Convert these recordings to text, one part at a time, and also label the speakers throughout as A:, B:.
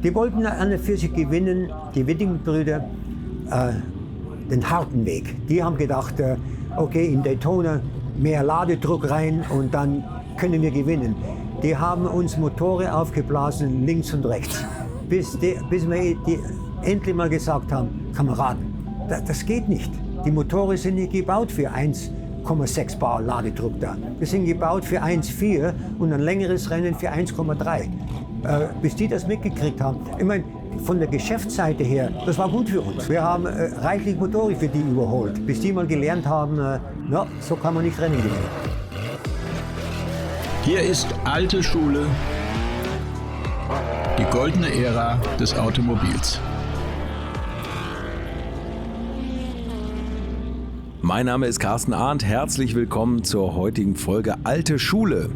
A: Die wollten an und für sich gewinnen, die Witting-Brüder, den harten Weg. Die haben gedacht, okay, in Daytona mehr Ladedruck rein und dann können wir gewinnen. Die haben uns Motoren aufgeblasen, links und rechts. Bis wir endlich mal gesagt haben, Kameraden, das geht nicht. Die Motoren sind nicht gebaut für 1,6 Bar Ladedruck da. Wir sind gebaut für 1,4 und ein längeres Rennen für 1,3. Bis die das mitgekriegt haben. Ich meine, von der Geschäftsseite her, das war gut für uns. Wir haben reichlich Motoren für die überholt, bis die mal gelernt haben, so kann man nicht Rennen gewinnen.
B: Hier ist alte Schule, die goldene Ära des Automobils.
C: Mein Name ist Carsten Arndt, herzlich willkommen zur heutigen Folge Alte Schule.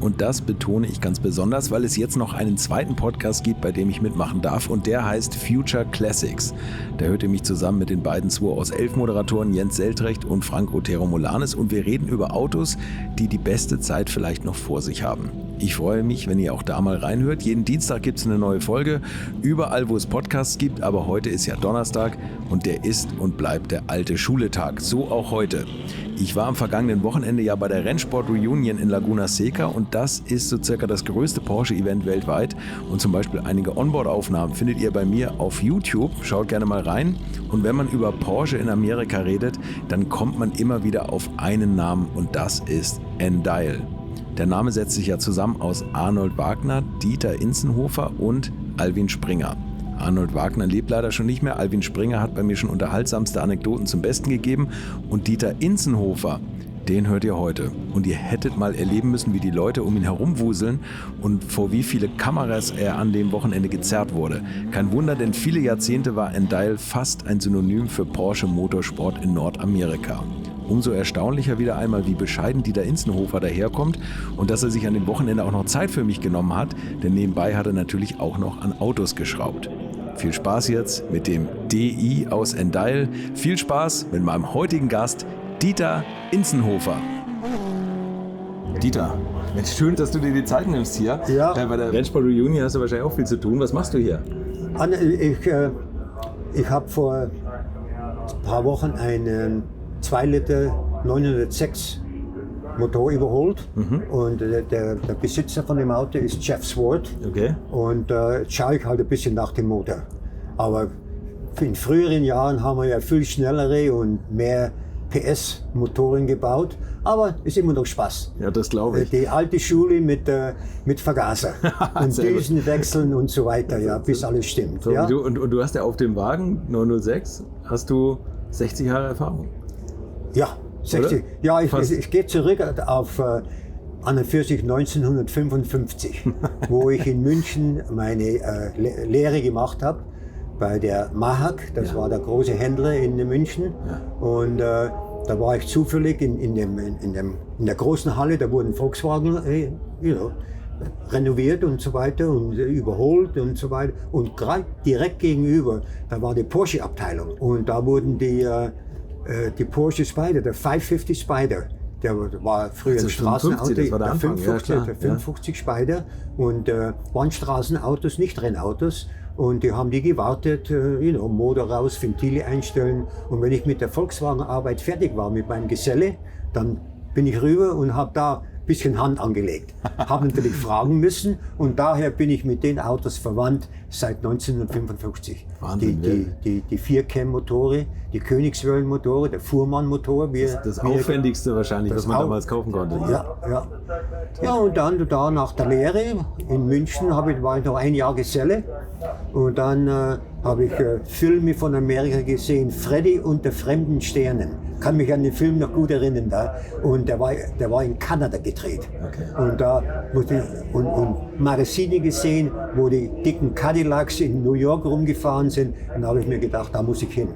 C: Und das betone ich ganz besonders, weil es jetzt noch einen zweiten Podcast gibt, bei dem ich mitmachen darf, und der heißt Future Classics. Da hört ihr mich zusammen mit den beiden 2 aus 11 Moderatoren Jens Seltrecht und Frank Otero Molanes, und wir reden über Autos, die die beste Zeit vielleicht noch vor sich haben. Ich freue mich, wenn ihr auch da mal reinhört. Jeden Dienstag gibt es eine neue Folge, überall wo es Podcasts gibt, aber heute ist ja Donnerstag und der ist und bleibt der alte Schuletag, so auch heute. Ich war am vergangenen Wochenende ja bei der Rennsport Reunion in Laguna Seca, und das ist so circa das größte Porsche-Event weltweit, und zum Beispiel einige Onboard-Aufnahmen findet ihr bei mir auf YouTube, schaut gerne mal rein. Und wenn man über Porsche in Amerika redet, dann kommt man immer wieder auf einen Namen, und das ist N-Dial. Der Name setzt sich ja zusammen aus Arnold Wagner, Dieter Inzenhofer und Alwin Springer. Arnold Wagner lebt leider schon nicht mehr, Alwin Springer hat bei mir schon unterhaltsamste Anekdoten zum Besten gegeben, und Dieter Inzenhofer, den hört ihr heute. Und ihr hättet mal erleben müssen, wie die Leute um ihn herumwuseln und vor wie viele Kameras er an dem Wochenende gezerrt wurde. Kein Wunder, denn viele Jahrzehnte war N-Dial fast ein Synonym für Porsche Motorsport in Nordamerika. Umso erstaunlicher wieder einmal, wie bescheiden Dieter Inzenhofer daherkommt und dass er sich an dem Wochenende auch noch Zeit für mich genommen hat, denn nebenbei hat er natürlich auch noch an Autos geschraubt. Viel Spaß jetzt mit dem DI aus N-Dial. Viel Spaß mit meinem heutigen Gast, Dieter Inzenhofer. Dieter, schön, dass du dir die Zeit nimmst hier.
A: Ja.
C: Bei der Rennsport Reunion hast du wahrscheinlich auch viel zu tun. Was machst du hier?
A: Anne, ich habe vor ein paar Wochen einen 2 Liter 906 Motor überholt, und der Besitzer von dem Auto ist Jeff Swart.
C: Okay.
A: Und jetzt schaue ich halt ein bisschen nach dem Motor. Aber in früheren Jahren haben wir ja viel schnellere und mehr PS-Motoren gebaut, aber ist immer noch Spaß.
C: Ja, das glaube ich.
A: Die alte Schule mit Vergaser und Düsenwechseln und so weiter, ja, bis alles stimmt.
C: So,
A: ja?
C: und du hast ja auf dem Wagen 906, hast du 60 Jahre Erfahrung.
A: Ja, 60. Oder? Ja, ich gehe zurück auf an und für sich 1955, wo ich in München meine Lehre gemacht habe bei der Mahak. Das war der große Händler in München. Ja. Und da war ich zufällig in der großen Halle, da wurden Volkswagen renoviert und so weiter und überholt und so weiter. Und gerade direkt gegenüber, da war die Porsche-Abteilung. Und da wurden die Porsche Spider, der 550 Spider, der war früher
C: also
A: ein Straßenauto,
C: das war der
A: 550 Spider, und waren Straßenautos, nicht Rennautos, und die haben die gewartet, Motor raus, Ventile einstellen, und wenn ich mit der Volkswagen-Arbeit fertig war mit meinem Geselle, dann bin ich rüber und habe da ein bisschen Hand angelegt. Habe natürlich fragen müssen, und daher bin ich mit den Autos verwandt seit 1955.
C: Wahnsinn,
A: die 4-Cam-Motore, die Königswöllen-Motore, der Fuhrmann-Motor.
C: Das Aufwendigste wahrscheinlich, was man damals kaufen konnte.
A: Ja, und dann da nach der Lehre in München war ich noch ein Jahr Geselle, und dann habe ich Filme von Amerika gesehen, Freddy und der fremden Sternen. Kann mich an den Film noch gut erinnern da. Und der war in Kanada gedreht. Okay. Und da und Magazine gesehen, wo die dicken Cadillacs in New York rumgefahren sind. Und da habe ich mir gedacht, da muss ich hin.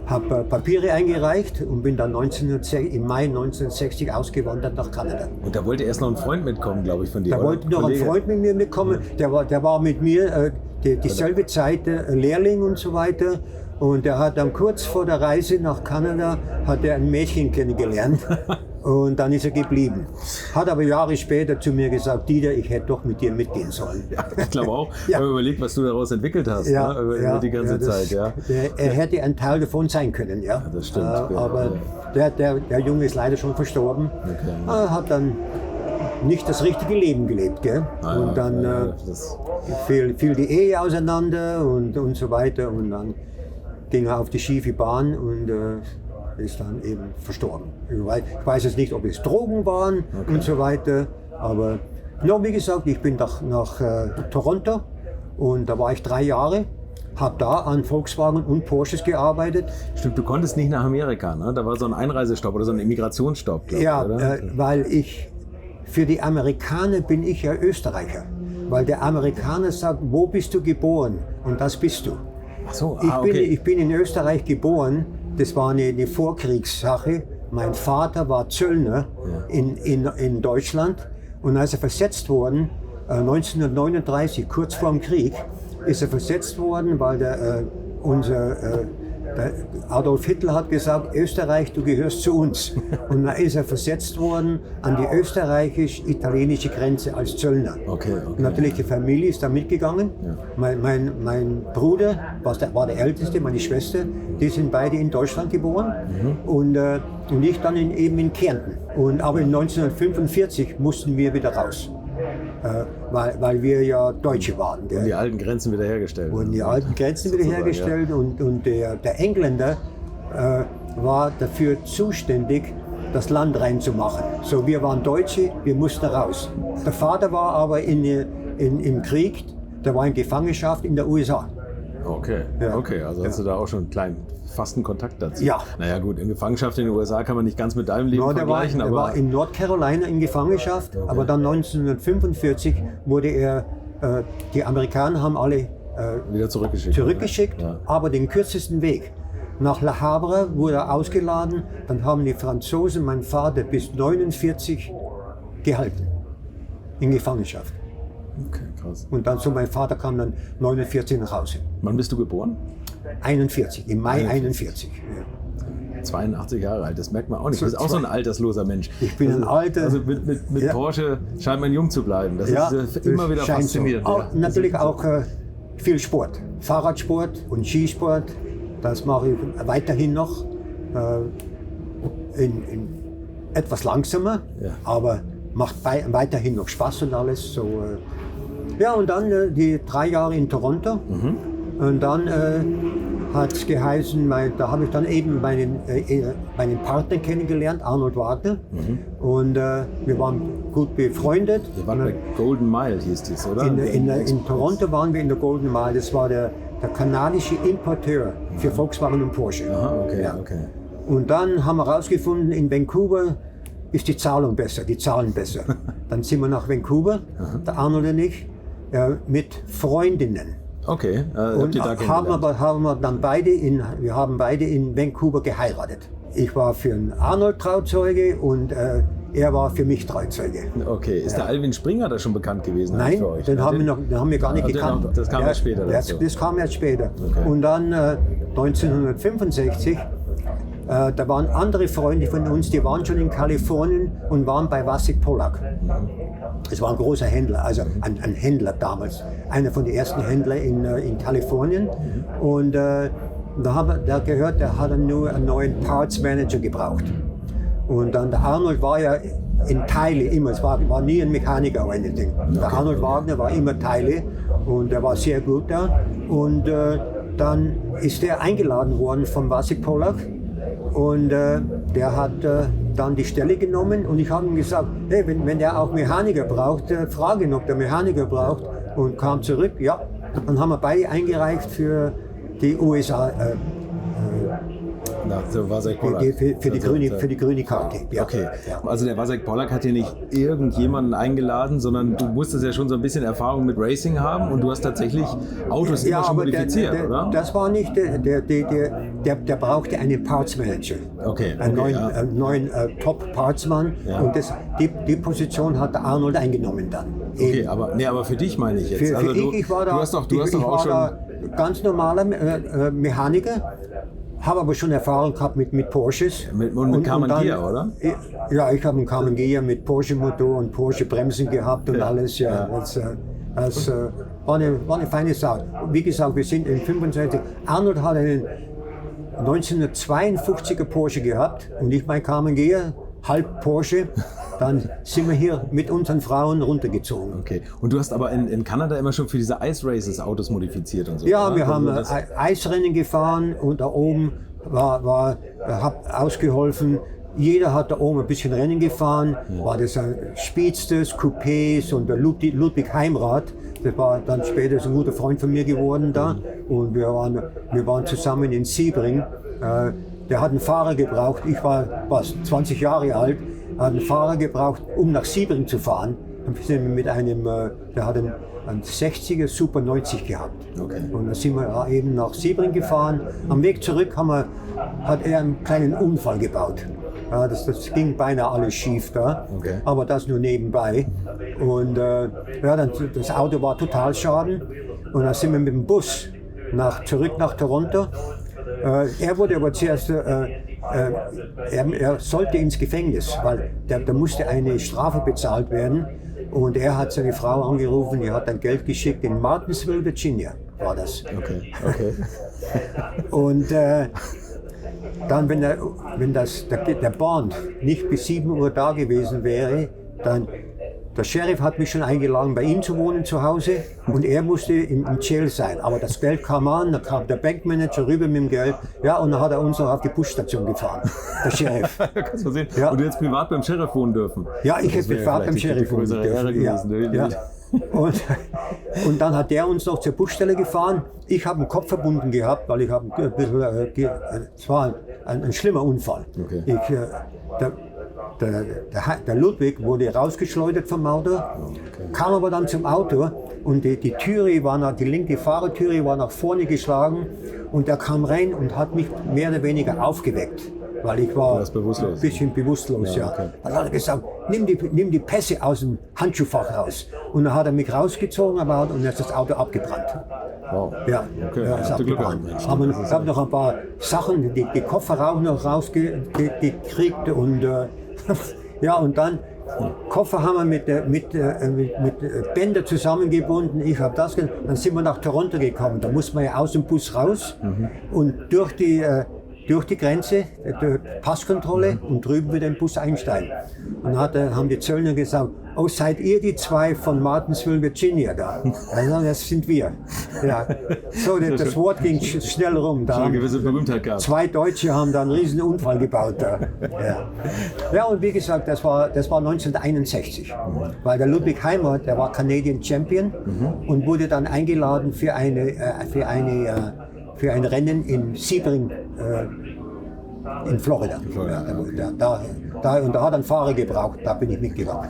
A: Habe Papiere eingereicht und bin dann im Mai 1960 ausgewandert nach Kanada.
C: Und da wollte erst noch ein Freund mitkommen, glaube ich, von dir.
A: Da wollte noch ein Freund mit mir mitkommen. Der war mit mir dieselbe Zeit Lehrling und so weiter. Und er hat dann kurz vor der Reise nach Kanada hat er ein Mädchen kennengelernt. Und dann ist er geblieben. Hat aber Jahre später zu mir gesagt, Dieter, ich hätte doch mit dir mitgehen sollen.
C: Ja, ich glaube auch.
A: Ja.
C: Aber überleg, was du daraus entwickelt hast,
A: Ja,
C: ne? Über die ganze Zeit. Ja.
A: Er hätte ein Teil davon sein können, ja.
C: Das stimmt.
A: Aber der Junge ist leider schon verstorben.
C: Okay.
A: Hat dann nicht das richtige Leben gelebt, gell? Und dann fiel die Ehe auseinander und so weiter. Und dann ging er auf die schiefe Bahn und ist dann eben verstorben. Ich weiß jetzt nicht, ob es Drogen waren und so weiter, aber wie gesagt, ich bin nach Toronto und da war ich 3 Jahre, habe da an Volkswagen und Porsches gearbeitet.
C: Stimmt, du konntest nicht nach Amerika, ne? Da war so ein Einreisestopp oder so ein Immigrationsstopp, glaube ich, oder?
A: Weil für die Amerikaner bin ich ja Österreicher, weil der Amerikaner sagt, wo bist du geboren? Und das bist du.
C: Ach so,
A: okay. Ich bin in Österreich geboren. Das war eine Vorkriegssache. Mein Vater war Zöllner in Deutschland und als er versetzt worden, 1939, kurz vor dem Krieg, ist er versetzt worden, weil der Adolf Hitler hat gesagt, Österreich, du gehörst zu uns. Und dann ist er versetzt worden an die österreichisch-italienische Grenze als Zöllner.
C: Okay.
A: Natürlich, die Familie ist da mitgegangen. Ja. Mein Bruder war der Älteste, meine Schwester, die sind beide in Deutschland geboren. Und ich dann eben in Kärnten. Aber 1945 mussten wir wieder raus. Weil wir ja Deutsche waren.
C: Und die alten Grenzen wiederhergestellt.
A: Und der Engländer war dafür zuständig, das Land reinzumachen. So, wir waren Deutsche, wir mussten raus. Der Vater war aber im Krieg, der war in Gefangenschaft in der USA.
C: Okay,
A: Ja.
C: Okay, also hast du da auch schon fast einen Kontakt dazu.
A: Ja.
C: Naja gut, in Gefangenschaft in den USA kann man nicht ganz mit deinem Leben vergleichen.
A: Der war in North Carolina in Gefangenschaft, aber dann 1945 wurde er, die Amerikaner haben alle
C: wieder zurückgeschickt.
A: Ja. Aber den kürzesten Weg. Nach Le Havre wurde er ausgeladen, dann haben die Franzosen meinen Vater bis 1949 gehalten, in Gefangenschaft.
C: Okay, krass.
A: Und dann mein Vater kam dann 1949 nach Hause.
C: Wann bist du geboren?
A: 41, im Mai 41. Ja.
C: 82 Jahre alt, das merkt man auch nicht. Du bist auch so ein altersloser Mensch.
A: Ich bin ein alter.
C: Also mit Porsche scheint man jung zu bleiben. Das ist immer wieder faszinierend.
A: So. Natürlich auch viel Sport. Fahrradsport und Skisport, das mache ich weiterhin noch. In etwas langsamer, aber macht weiterhin noch Spaß und alles. So, und dann die 3 Jahre in Toronto. Und dann hat es geheißen, da habe ich dann eben meinen Partner kennengelernt, Arnold Wagner. Und wir waren gut befreundet.
C: Wir waren bei Golden Mile, hieß das, oder?
A: In Toronto waren wir in der Golden Mile. Das war der kanadische Importeur für Volkswagen und Porsche.
C: Aha, okay.
A: Und dann haben wir herausgefunden, in Vancouver ist die Zahlen besser. Dann sind wir nach Vancouver, der Arnold und ich, mit Freundinnen.
C: Okay,
A: und haben wir dann beide in Vancouver geheiratet. Ich war für den Arnold Trauzeuge und er war für mich Trauzeuge.
C: Okay, ist der Alvin Springer da schon bekannt gewesen?
A: Nein,
C: für euch?
A: den haben wir gar nicht gekannt.
C: Das kam erst später.
A: Das kam erst später.
C: Okay.
A: Und dann 1965, da waren andere Freunde von uns, die waren schon in Kalifornien und waren bei Vasek Polak. Es war ein großer Händler, also ein Händler damals, einer von den ersten Händlern in Kalifornien. Und da haben wir gehört, der hat nur einen neuen Parts Manager gebraucht. Und dann der Arnold war ja in Teile immer, es war nie ein Mechaniker oder anything. Der Arnold Wagner war immer Teile und er war sehr gut da. Und dann ist er eingeladen worden von Vasek Polak. Und der hat dann die Stelle genommen und ich habe ihm gesagt, hey, wenn der auch Mechaniker braucht, frage ihn, ob der Mechaniker braucht. Und kam zurück, ja. Dann haben wir beide eingereicht für die USA, für die grüne Karte. Ja.
C: Okay,
A: Ja.
C: also der Vasek Polak hat hier nicht irgendjemanden eingeladen, sondern du musstest ja schon so ein bisschen Erfahrung mit Racing haben und du hast tatsächlich Autos immer schon modifiziert, oder?
A: Das war nicht, der brauchte einen Parts Manager.
C: Okay,
A: Einen neuen Top-Partsmann.
C: Ja.
A: Und die Position hat der Arnold eingenommen dann.
C: Okay, aber für dich meine ich jetzt.
A: Ich war da,
C: du hast doch auch schon
A: ganz normaler Mechaniker, habe aber schon Erfahrung gehabt mit Porsches.
C: Mit Carmen Ghia, oder?
A: Ja, ich habe einen Carmen Ghia mit Porsche-Motor und Porsche-Bremsen gehabt und alles. Ja. Das war eine feine Sache. Wie gesagt, wir sind in 25. Arnold hat einen 1952er Porsche gehabt und ich mein Carmen Ghia, halb Porsche. Dann sind wir hier mit unseren Frauen runtergezogen.
C: Okay. Und du hast aber in Kanada immer schon für diese Ice Races Autos modifiziert und so?
A: Ja,
C: oder?
A: wir haben Eisrennen gefahren und da oben hab ausgeholfen. Jeder hat da oben ein bisschen Rennen gefahren. War das Speedsters, Coupés und der Ludwig Heimrath. Das war dann später so ein guter Freund von mir geworden da. Und wir waren zusammen in Sebring. Der hat einen Fahrer gebraucht. Ich war 20 Jahre alt. Hat einen Fahrer gebraucht, um nach Sebring zu fahren. Dann sind wir mit der hat einen 60er Super 90 gehabt. Okay. Und dann sind wir eben nach Sebring gefahren. Am Weg zurück hat er einen kleinen Unfall gebaut. Ja, das ging beinahe alles schief da, okay. Aber das nur nebenbei. Und das Auto war Totalschaden. Und dann sind wir mit dem Bus zurück nach Toronto. Er wurde aber zuerst, er sollte ins Gefängnis, weil da musste eine Strafe bezahlt werden. Und er hat seine Frau angerufen, die hat dann Geld geschickt in Martinsville, Virginia, war das.
C: Okay.
A: Und dann, wenn der Bond nicht bis 7 Uhr da gewesen wäre, dann der Sheriff hat mich schon eingeladen, bei ihm zu wohnen zu Hause und er musste im Jail sein. Aber das Geld kam an, dann kam der Bankmanager rüber mit dem Geld, ja, und dann hat er uns noch auf die Busstation gefahren, der Sheriff.
C: Kannst du sehen.
A: Ja.
C: Und du hättest privat beim Sheriff wohnen dürfen.
A: Ja, ich hätte privat beim Sheriff wohnen dürfen. Ja. Und dann hat der uns noch zur Busstelle gefahren. Ich habe einen Kopf verbunden gehabt, weil ich habe ein bisschen, es war ein schlimmer Unfall. Okay. Der Ludwig wurde rausgeschleudert vom Auto, kam aber dann zum Auto und die linke Fahrertüre war nach vorne geschlagen und er kam rein und hat mich mehr oder weniger aufgeweckt, weil ich war ein bisschen bewusstlos. Ja. Okay. Dann hat er gesagt, nimm die Pässe aus dem Handschuhfach raus. Und dann hat er mich rausgezogen und ist das Auto abgebrannt.
C: Wow.
A: Ja,
C: okay.
A: Ja, ist abgebrannt. Aber ich habe noch ein paar Sachen, die Koffer auch noch rausgekriegt und ja, und dann Koffer haben wir mit Bänder zusammengebunden. Ich habe das gemacht. Dann sind wir nach Toronto gekommen. Da muss man ja aus dem Bus raus und durch die Grenze, die Passkontrolle und drüben wieder in den Bus einsteigen. Und dann haben die Zöllner gesagt, oh, seid ihr die zwei von Martinsville, Virginia da? Also, das sind wir. Ja. So, das Wort ging schnell rum. Da
C: eine gewisse Berühmtheit gehabt.
A: 2 Deutsche haben da einen riesen Unfall gebaut. Da. Ja, und wie gesagt, das war 1961. Weil der Ludwig Heimrath, der war Canadian Champion und wurde dann eingeladen für ein Rennen in Sebring in Florida. Und da hat ein Fahrer gebraucht, da bin ich mitgegangen.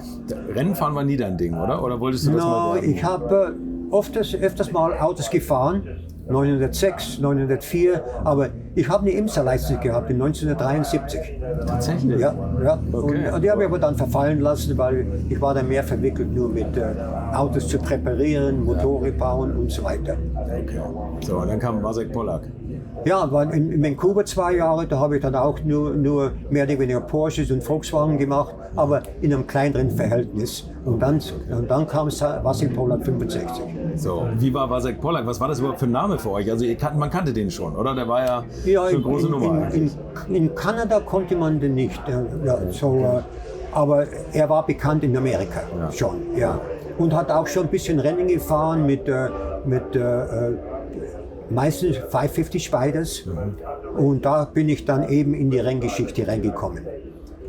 C: Rennfahren war nie dein Ding, oder? Oder wolltest du das mal werden?
A: Ich habe öfters mal Autos gefahren, 1906, 1904, aber ich habe eine IMSA-Leistung gehabt in 1973.
C: Tatsächlich?
A: Ja.
C: Okay.
A: Und die habe ich aber dann verfallen lassen, weil ich war dann mehr verwickelt nur mit Autos zu präparieren, Motoren bauen und so weiter.
C: Okay. So, und dann kam Vasek Pollack.
A: Ja, war in Vancouver 2 Jahre, da habe ich dann auch nur mehr oder weniger Porsches und Volkswagen gemacht, aber in einem kleineren Verhältnis. Und dann kam Vasek Pollack 65.
C: So, wie war Vasek Pollack? Was war das überhaupt für ein Name für euch? Also man kannte den schon, oder? Der war ja schon eine große Nummer.
A: In Kanada konnte man den nicht, aber er war bekannt in Amerika schon. Ja. Und hat auch schon ein bisschen Rennen gefahren mit meistens 550 Spiders und da bin ich dann eben in die Renngeschichte reingekommen.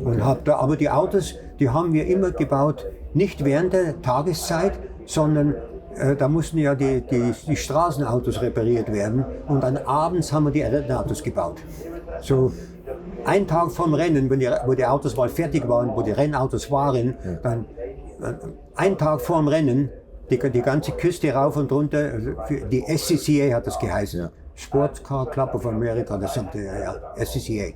A: Und aber die Autos, die haben wir immer gebaut, nicht während der Tageszeit, sondern da mussten ja die Straßenautos repariert werden und dann abends haben wir die Rennautos gebaut. So einen Tag vorm Rennen, wo die Autos mal fertig waren, wo die Rennautos waren, dann einen Tag vorm Rennen die ganze Küste rauf und runter, die SCCA hat das geheißen, Sports Car Club of America, das sagte SCCA.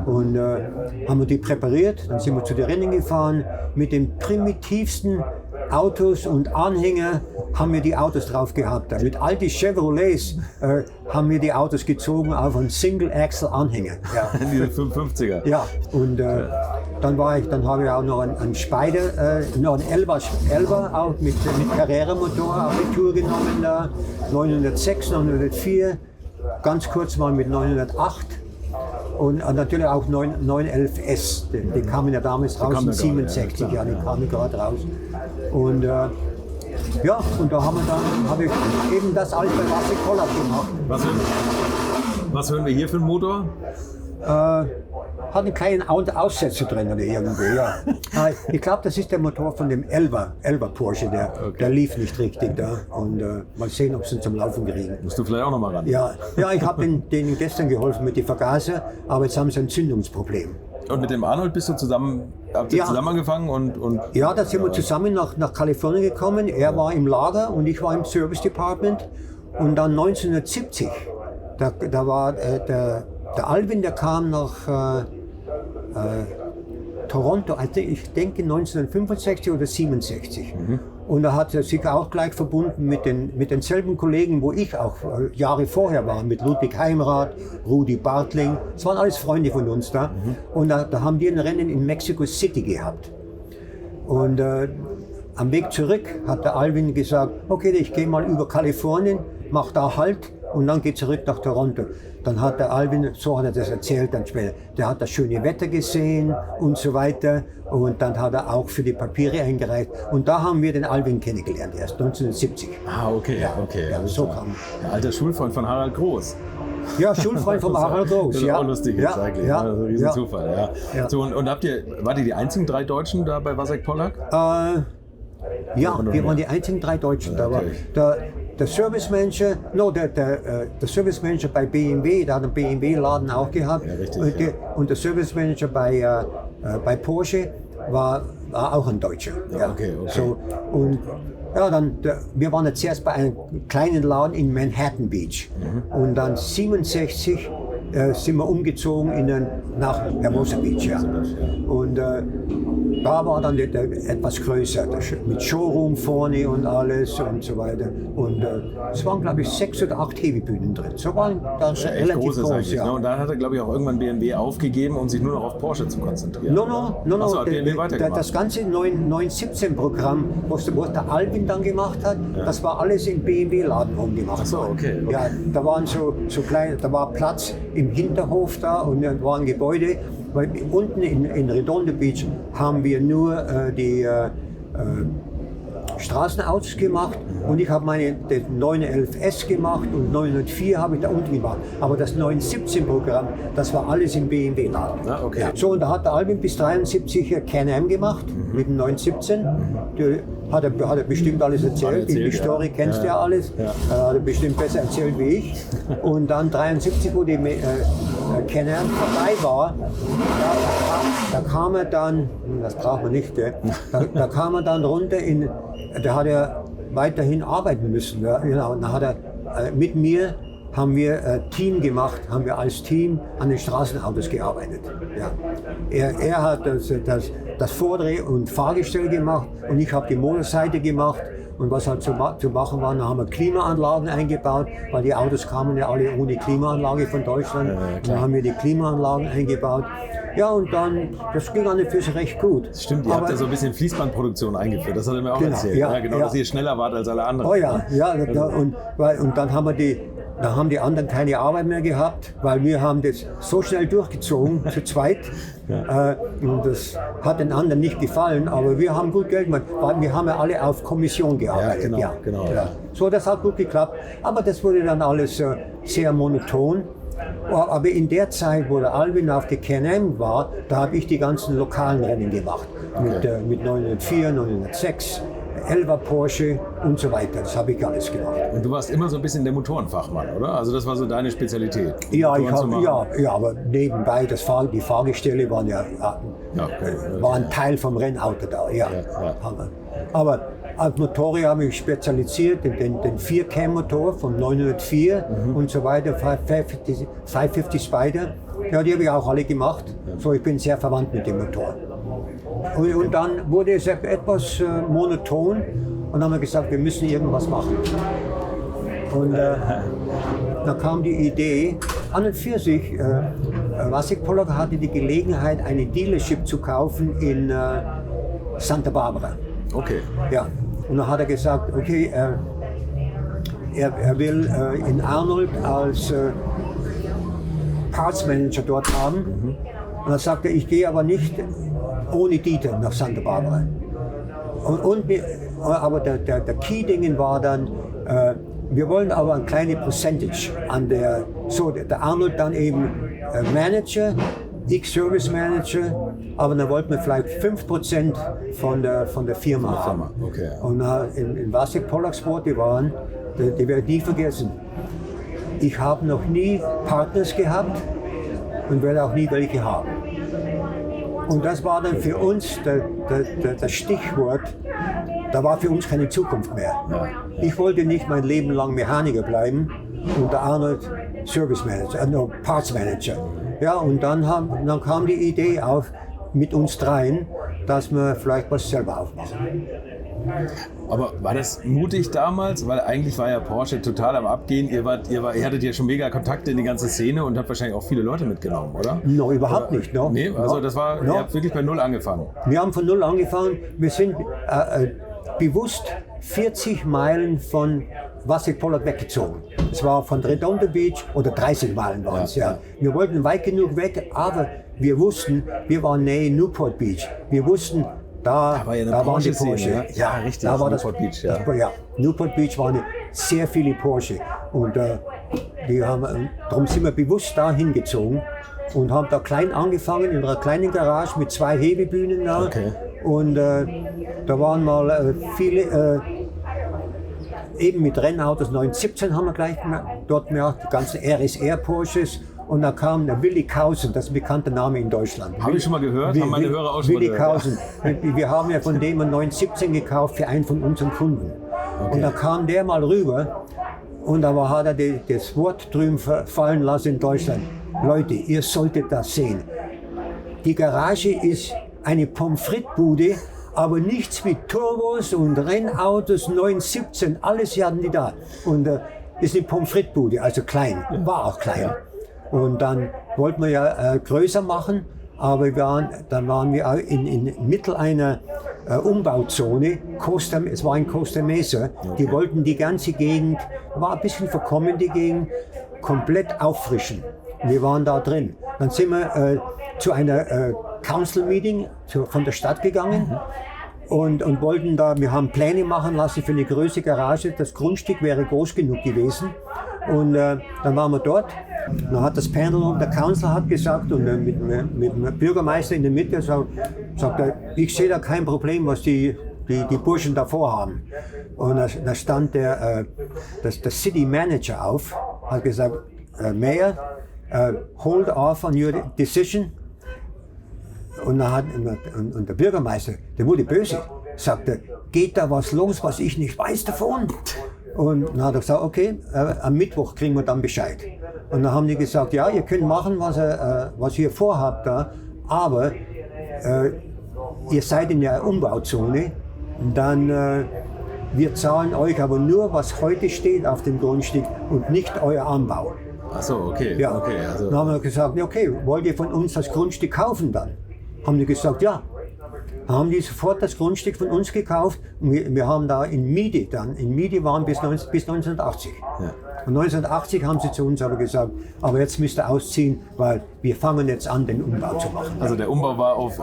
A: Und haben wir die präpariert, dann sind wir zu den Rennen gefahren mit den primitivsten Autos und Anhänger haben wir die Autos drauf gehabt. Mit alten Chevrolets haben wir die Autos gezogen auf einen Single-Axle-Anhänger. Ja.
C: Diese 550er.
A: Ja, und dann habe ich auch noch einen Spider, noch einen Elva auch mit Carrera-Motor auf die Tour genommen. 906, 904, ganz kurz mal mit 908. Und natürlich auch 911S, die kamen ja damals raus in 67, ja, die kamen gerade raus. Und und da habe ich eben das alte Vasek Pollack gemacht.
C: Was hören wir hier für einen Motor?
A: Hat einen kleinen Aussetzer drin oder irgendwie, ja. Ich glaube, das ist der Motor von dem Elva Porsche, der lief nicht richtig da. Und mal sehen, ob sie ihn zum Laufen kriegen.
C: Musst du vielleicht auch noch mal ran.
A: Ja, ich habe denen gestern geholfen mit den Vergaser, aber jetzt haben sie ein Zündungsproblem.
C: Und mit dem Arnold habt ihr zusammen angefangen? Und
A: ja, da sind wir zusammen nach Kalifornien gekommen. Er war im Lager und ich war im Service Department. Und dann 1970, da war der Alvin, der kam nach Toronto, also ich denke 1965 oder 67. Und da hat er sich auch gleich verbunden mit denselben Kollegen, wo ich auch Jahre vorher war, mit Ludwig Heimrath, Rudi Bartling. Das waren alles Freunde von uns da. Und da haben wir ein Rennen in Mexico City gehabt. Und am Weg zurück hat der Alvin gesagt, okay, ich gehe mal über Kalifornien, mach da Halt und dann geht zurück nach Toronto. Dann hat der Alvin, so hat er das erzählt dann später, der hat das schöne Wetter gesehen und so weiter. Und dann hat er auch für die Papiere eingereicht. Und da haben wir den Alvin kennengelernt, erst 1970.
C: Ah, okay.
A: Ja, so kam.
C: Der alter Schulfreund von Harald Groß.
A: Ja, Schulfreund von Harald Groß.
C: Das ist auch lustig jetzt eigentlich.
A: Ja,
C: also ein Riesenzufall. Ja. So, und wart ihr die einzigen 3 Deutschen da bei Vasek Pollack?
A: Ja, wir waren die einzigen 3 Deutschen. Da war der Service Manager, der Service Manager bei BMW, der hat einen BMW-Laden auch gehabt.
C: Ja, richtig,
A: und der Service Manager bei Porsche war auch ein Deutscher.
C: Ja, okay.
A: So, und wir waren jetzt erst bei einem kleinen Laden in Manhattan Beach. Und dann 67 sind wir umgezogen nach Hermosa Beach. Ja. Und da war dann etwas größer, mit Showroom vorne und alles und so weiter. Und es waren, glaube ich, 6 oder 8 Hebebühnen drin. So waren das relativ groß. Ja.
C: Ne? Und dann hat er, glaube ich, auch irgendwann BMW aufgegeben, um sich nur noch auf Porsche zu konzentrieren.
A: No.
C: Achso, hat BMW weitergemacht.
A: Das ganze 917-Programm, was der Alvin dann gemacht hat, das war alles im BMW-Laden rumgemacht.
C: Achso, okay.
A: Ja, da waren so kleine, da war Platz im Hinterhof da und da waren Gebäude. Weil unten in Redondo Beach haben wir nur die Straßenautos gemacht und ich habe den 911S gemacht und 904 habe ich da unten gemacht. Aber das 917-Programm, das war alles im BMW-Laden.
C: Ah, okay.
A: Ja. So, und da hat der Alvin bis 73 Can-Am gemacht mit dem 917. Hat er bestimmt alles erzählt. Die Story kennst du ja alles. Hat er bestimmt besser erzählt wie ich. Und dann 73, wo die Can-Am vorbei war, da kam er dann, das braucht man nicht, da kam er dann runter da hat er weiterhin arbeiten müssen. Ja, genau. Und dann hat er mit mir haben wir Team gemacht, haben wir als Team an den Straßenautos gearbeitet. Ja. Er hat das Vordreh- und Fahrgestell gemacht und ich habe die Motorseite gemacht. Und was halt zu machen war, dann haben wir Klimaanlagen eingebaut, weil die Autos kamen ja alle ohne Klimaanlage von Deutschland. Dann haben wir die Klimaanlagen eingebaut. Ja, und dann, das ging an und für sich recht gut.
C: Das stimmt, ihr habt ja so ein bisschen Fließbandproduktion eingeführt, das hat er mir auch erzählt. Ja, dass ihr schneller wart als alle anderen.
A: Oh ja, und dann haben die anderen keine Arbeit mehr gehabt, weil wir haben das so schnell durchgezogen, zu zweit. Und das hat den anderen nicht gefallen, aber wir haben gut Geld gemacht, weil wir haben ja alle auf Kommission gearbeitet.
C: Genau.
A: So, das hat gut geklappt, aber das wurde dann alles sehr monoton. Aber in der Zeit, wo der Alvin auf der Can-Am war, da habe ich die ganzen lokalen Rennen gemacht. Mit 904, 906. Elva Porsche und so weiter. Das habe ich alles gemacht.
C: Und du warst immer so ein bisschen der Motorenfachmann, oder? Also das war so deine Spezialität?
A: Ja, aber nebenbei, die Fahrgestelle waren waren Teil vom Rennauto da. Ja. Aber als Motorrad habe ich spezialisiert, den 4-Cam-Motor von 904 und so weiter, 550 Spider. Ja, die habe ich auch alle gemacht. So, ich bin sehr verwandt mit dem Motor. Und dann wurde es etwas monoton Und dann haben wir gesagt, wir müssen irgendwas machen. Und dann kam die Idee, an und für sich, Vasek Polak hatte die Gelegenheit, eine Dealership zu kaufen in Santa Barbara.
C: Okay.
A: Ja, und dann hat er gesagt, okay, er will in Arnold als Parts Manager dort haben. Und dann sagte er, ich gehe aber nicht ohne Dieter nach Santa Barbara. Aber der Key-Ding war dann, wir wollen aber ein kleines Percentage an der Arnold dann eben Manager, ich Service Manager, aber dann wollten wir vielleicht 5% von der Firma haben.
C: Okay.
A: Und in Vasek Polak Sport, die werde ich nie vergessen. Ich habe noch nie Partners gehabt und werde auch nie welche haben. Und das war dann für uns das Stichwort, da war für uns keine Zukunft mehr. Ich wollte nicht mein Leben lang Mechaniker bleiben und der Arnold Service Manager, Parts Manager. Ja, und dann kam die Idee auf mit uns dreien, dass wir vielleicht was selber aufmachen.
C: Aber war das mutig damals? Weil eigentlich war ja Porsche total am Abgehen. Ihr hattet ja schon mega Kontakte in die ganze Szene und habt wahrscheinlich auch viele Leute mitgenommen, oder?
A: No, überhaupt nicht. No.
C: Nee, also das war, ihr habt wirklich bei Null angefangen.
A: Wir haben von Null angefangen. Wir sind bewusst 40 Meilen von Vasek Polak weggezogen. Es war von Redondo Beach, oder 30 Meilen waren es, ja. Wir wollten weit genug weg, aber wir wussten, wir waren nähe Newport Beach. Wir wussten, da waren die Porsche.
C: Ja, richtig.
A: Da war
C: Newport Beach, ja.
A: Newport Beach waren sehr viele Porsche. Und darum sind wir bewusst da hingezogen und haben da klein angefangen, in einer kleinen Garage mit 2 Hebebühnen da.
C: Okay.
A: Und da waren mal viele, eben mit Rennautos, 917 haben wir gleich dort gemacht, die ganzen RSR Porsches. Und da kam der Willi Kausen, das ist ein bekannter Name in Deutschland.
C: Habe ich schon mal gehört, haben meine Hörer auch schon mal gehört.
A: Willi Kausen. Wir haben ja von dem einen 917 gekauft für einen von unseren Kunden. Okay. Und da kam der mal rüber und da hat er das Wort drüben fallen lassen in Deutschland. Leute, ihr solltet das sehen. Die Garage ist eine Pommes-frites-Bude, aber nichts mit Turbos und Rennautos, 917, alles hatten die da. Und das ist eine Pommes-frites-Bude, also klein, war auch klein. Und dann wollten wir ja größer machen, aber dann waren wir auch in Mittel einer Umbauzone. Es war in Costa Mesa. Die wollten die ganze Gegend, war ein bisschen verkommen die Gegend, komplett auffrischen. Wir waren da drin. Dann sind wir zu einer Council Meeting von der Stadt gegangen. Und wollten wir haben Pläne machen lassen für eine größere Garage. Das Grundstück wäre groß genug gewesen. Und dann waren wir dort. Dann hat das Panel und der Council hat gesagt, und mit dem Bürgermeister in der Mitte sagt er, ich sehe da kein Problem, was die Burschen da vorhaben. Und da stand der City Manager auf, hat gesagt, Mayor, hold off on your decision. Und der Bürgermeister, der wurde böse, sagte, geht da was los, was ich nicht weiß davon? Und dann hat er gesagt, okay, am Mittwoch kriegen wir dann Bescheid. Und dann haben die gesagt, ja, ihr könnt machen, was ihr vorhabt da, aber ihr seid in der Umbauzone, dann wir zahlen euch aber nur, was heute steht auf dem Grundstück und nicht euer Anbau.
C: Ach so, okay.
A: Ja.
C: Okay, also.
A: Dann haben wir gesagt, okay, wollt ihr von uns das Grundstück kaufen dann? Haben die gesagt, ja. Dann haben die sofort das Grundstück von uns gekauft und wir haben da in Miete waren bis 1980. Ja. Und 1980 haben sie zu uns aber gesagt, aber jetzt müsst ihr ausziehen, weil wir fangen jetzt an, den Umbau zu machen.
C: Also der Umbau war auf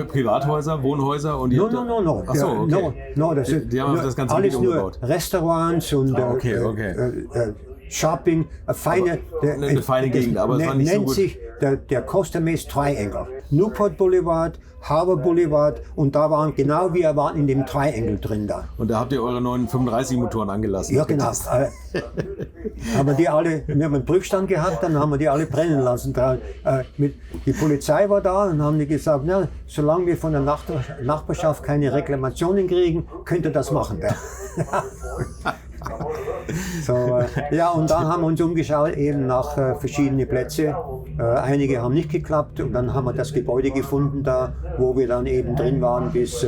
C: Privathäuser, Wohnhäuser und
A: No.
C: Ach so, okay. Die haben das ganze
A: alles nur
C: umgebaut.
A: Restaurants und Shopping, eine feine
C: Gegend, aber es war nicht so gut.
A: Nennt sich der Costa Mesa Triangle. Newport Boulevard, Harbor Boulevard und da waren wir waren in dem Triangle drin da.
C: Und da habt ihr eure neuen 35 Motoren angelassen?
A: Ja, genau. Haben wir die alle, wir haben einen Prüfstand gehabt, dann haben wir die alle brennen lassen. Die Polizei war da und haben die gesagt, na, solange wir von der Nachbarschaft keine Reklamationen kriegen, könnt ihr das machen. Ja, und dann haben wir uns umgeschaut eben nach verschiedenen Plätzen. Einige haben nicht geklappt und dann haben wir das Gebäude gefunden da, wo wir dann eben drin waren bis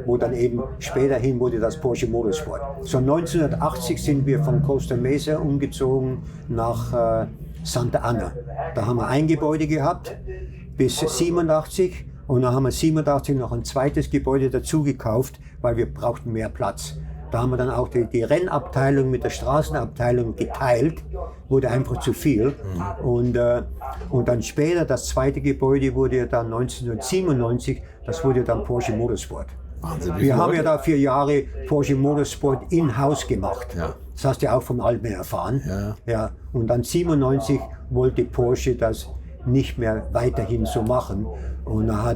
A: wo dann eben späterhin wurde das Porsche Motorsport. So 1980 sind wir von Costa Mesa umgezogen nach Santa Ana. Da haben wir ein Gebäude gehabt bis 87 und dann haben wir 87 noch ein zweites Gebäude dazu gekauft, weil wir brauchten mehr Platz. Da haben wir dann auch die Rennabteilung mit der Straßenabteilung geteilt, wurde einfach zu viel. Und dann später, das zweite Gebäude wurde dann 1997, das wurde dann Porsche Motorsport.
C: Wahnsinn.
A: Wir haben ja da 4 Jahre Porsche Motorsport in-house gemacht.
C: Ja.
A: Das hast du ja auch vom Albin erfahren.
C: Ja.
A: Ja. Und dann 97 wollte Porsche das nicht mehr weiterhin so machen. Und da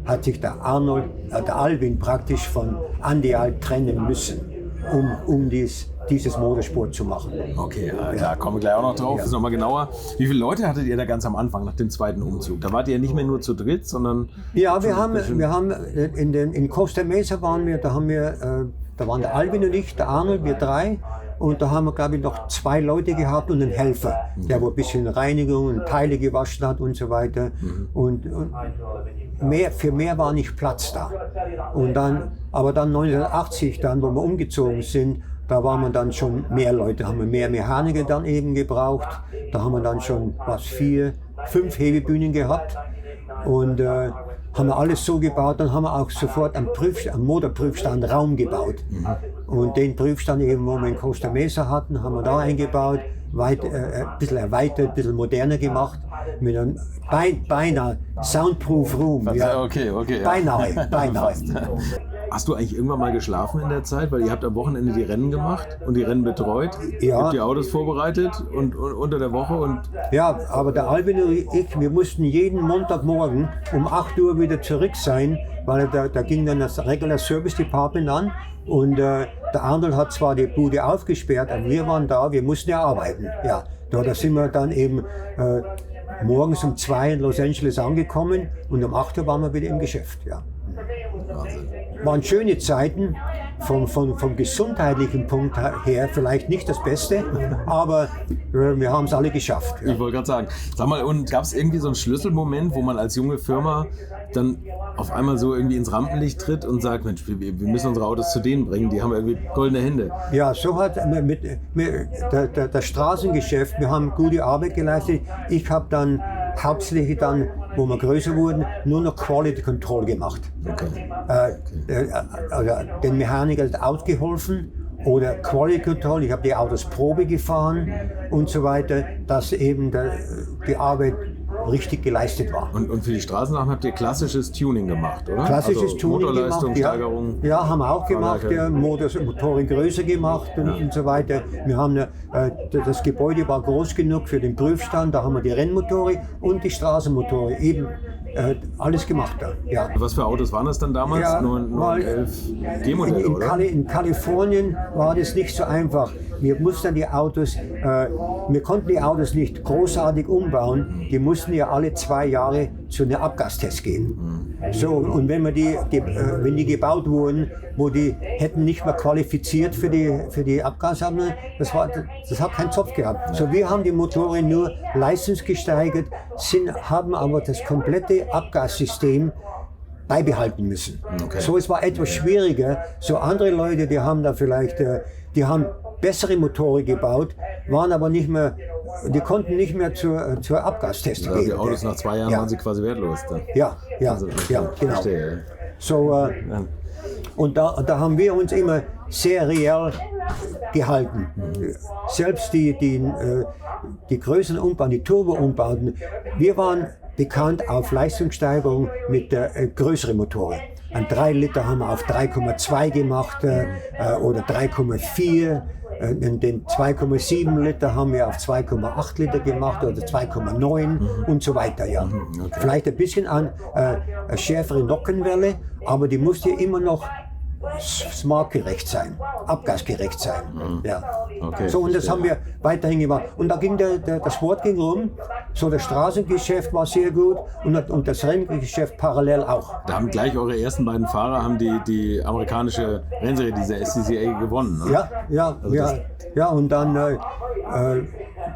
A: hat sich der Albin praktisch von Andy Alt trennen müssen, um dieses Motorsport zu machen.
C: Okay, da kommen wir gleich auch noch drauf. Das ist nochmal genauer. Wie viele Leute hattet ihr da ganz am Anfang, nach dem zweiten Umzug? Da wart ihr nicht mehr nur zu dritt, sondern...
A: Ja, wir haben in Costa Mesa waren wir, da waren der Albin und ich, der Arnold, wir 3. Und da haben wir, glaube ich, noch 2 Leute gehabt und einen Helfer, der wo ein bisschen Reinigung und Teile gewaschen hat und so weiter. Und für mehr war nicht Platz da. Aber dann 1980, wo wir umgezogen sind, da waren wir dann schon mehr Leute, haben wir mehr Mechaniker dann eben gebraucht. Da haben wir dann schon 4, 5 Hebebühnen gehabt und haben wir alles so gebaut. Dann haben wir auch sofort am Motorprüfstand Raum gebaut. Und den Prüfstand eben, wo wir in Costa Mesa hatten, haben wir da eingebaut, ein bisschen erweitert, ein bisschen moderner gemacht, mit einem beinahe Soundproof Room.
C: Ja. Okay.
A: Beinahe.
C: Hast du eigentlich irgendwann mal geschlafen in der Zeit? Weil ihr habt am Wochenende die Rennen gemacht und die Rennen betreut.
A: Ja.
C: Ihr habt die Autos vorbereitet und unter der Woche und...
A: Ja, aber der Albin und ich, wir mussten jeden Montagmorgen um 8 Uhr wieder zurück sein, weil da ging dann das Regular Service Department an und der Arnold hat zwar die Bude aufgesperrt, aber wir waren da, wir mussten ja arbeiten. Ja, da sind wir dann eben morgens um 2 in Los Angeles angekommen und um 8 Uhr waren wir wieder im Geschäft. Ja.
C: Wahnsinn.
A: Waren schöne Zeiten, vom gesundheitlichen Punkt her vielleicht nicht das Beste, aber wir haben es alle geschafft. Ja.
C: Ich wollte gerade sagen, sag mal, und gab es irgendwie so einen Schlüsselmoment, wo man als junge Firma dann auf einmal so irgendwie ins Rampenlicht tritt und sagt, Mensch, wir müssen unsere Autos zu denen bringen, die haben irgendwie goldene Hände.
A: Ja, so hat das Straßengeschäft, wir haben gute Arbeit geleistet. Ich habe dann hauptsächlich wo wir größer wurden, nur noch Quality Control gemacht.
C: Okay.
A: Also den Mechanikern ausgeholfen oder Quality Control, ich habe die Autos Probe gefahren und so weiter, dass eben die Arbeit richtig geleistet war.
C: Und für die Straßensachen habt ihr klassisches Tuning gemacht, oder?
A: Klassisches
C: also
A: Tuning
C: Motorleistung,
A: gemacht,
C: Steigerung.
A: Ja, haben wir auch gemacht, Motoren größer gemacht und so weiter. Wir haben das Gebäude war groß genug für den Prüfstand, da haben wir die Rennmotoren und die Straßenmotoren eben alles gemacht da. Ja.
C: Was für Autos waren das dann damals?
A: Ja,
C: nur 11 G-Modelle, oder?
A: In Kalifornien war das nicht so einfach. Wir mussten wir konnten die Autos nicht großartig umbauen. Die mussten ja alle 2 Jahre zu einem Abgastest gehen. So, und wenn die gebaut wurden, wo die hätten nicht mehr qualifiziert für die Abgassammlung, das hat keinen Zopf gehabt. So, wir haben die Motoren nur leistungsgesteigert, haben aber das komplette Abgassystem beibehalten müssen. Okay. So, es war etwas schwieriger. So andere Leute, die haben da vielleicht, die haben bessere Motoren gebaut, waren aber nicht mehr, die konnten nicht mehr zur Abgastest gehen.
C: Die Autos nach 2 Jahren waren sie quasi wertlos. Dann.
A: Ja, genau.
C: Verstehe.
A: So, und da haben wir uns immer sehr real gehalten. Selbst die größeren Umbauten, die Turbo-Umbauten, wir waren bekannt auf Leistungssteigerung mit größeren Motoren. Ein 3 Liter haben wir auf 3,2 gemacht oder 3,4. Den 2,7 Liter haben wir auf 2,8 Liter gemacht oder 2,9 und so weiter. Ja. Okay. Vielleicht ein bisschen eine schärfere Nockenwelle, aber die musste immer noch smartgerecht sein, abgasgerecht sein. Ja.
C: Okay,
A: so, und das haben wir weiterhin gemacht. Und da ging das Wort ging rum. So, das Straßengeschäft war sehr gut und das Renngeschäft parallel auch.
C: Da haben gleich eure ersten beiden Fahrer die amerikanische Rennserie, diese SCCA, gewonnen. Ne?
A: Ja, und dann,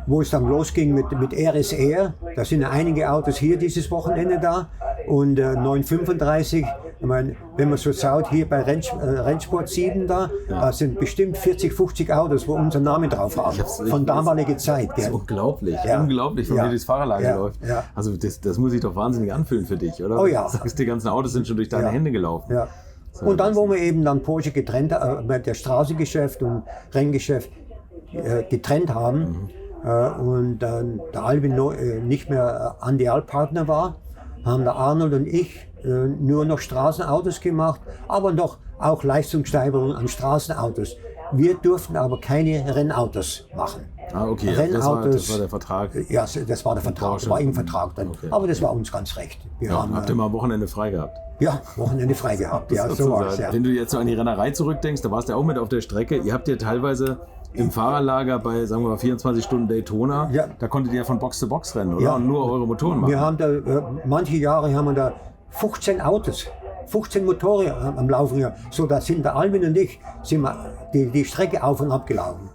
A: wo es dann losging mit RSR, da sind einige Autos hier dieses Wochenende da und 935 Ich meine, wenn man so schaut, hier bei Rennsport 7 da sind bestimmt 40, 50 Autos, wo unser Name drauf haben. Von damaliger Zeit.
C: Das ist unglaublich, unglaublich, wie das Fahrerlager läuft.
A: Ja.
C: Also das muss sich doch wahnsinnig anfühlen für dich, oder?
A: Oh ja.
C: Du sagst, die ganzen Autos sind schon durch deine Hände gelaufen.
A: Ja. Und dann, wo wir eben dann Porsche getrennt, der Straßengeschäft und Renngeschäft getrennt haben und dann der Albin nicht mehr Idealpartner war, haben der Arnold und ich nur noch Straßenautos gemacht, aber noch auch Leistungssteigerung an Straßenautos. Wir durften aber keine Rennautos machen.
C: Ah, okay,
A: Rennautos,
C: das war der Vertrag.
A: Ja, das war der Vertrag, das war im Vertrag dann.
C: Okay.
A: Aber das war uns ganz recht.
C: Habt ihr mal am Wochenende frei gehabt?
A: Ja, Wochenende frei gehabt. Ja, so war es, ja.
C: Wenn du jetzt so an die Rennerei zurückdenkst, da warst du ja auch mit auf der Strecke. Ihr habt ja teilweise im Fahrerlager bei, sagen wir mal, 24 Stunden Daytona, da konntet ihr ja von Box zu Box rennen, oder?
A: Ja.
C: Und nur eure Motoren machen.
A: Wir haben da, manche Jahre haben wir da 15 Autos, 15 Motoren am Laufen gehabt. So, da sind der Albin und ich sind wir die Strecke auf und ab gelaufen.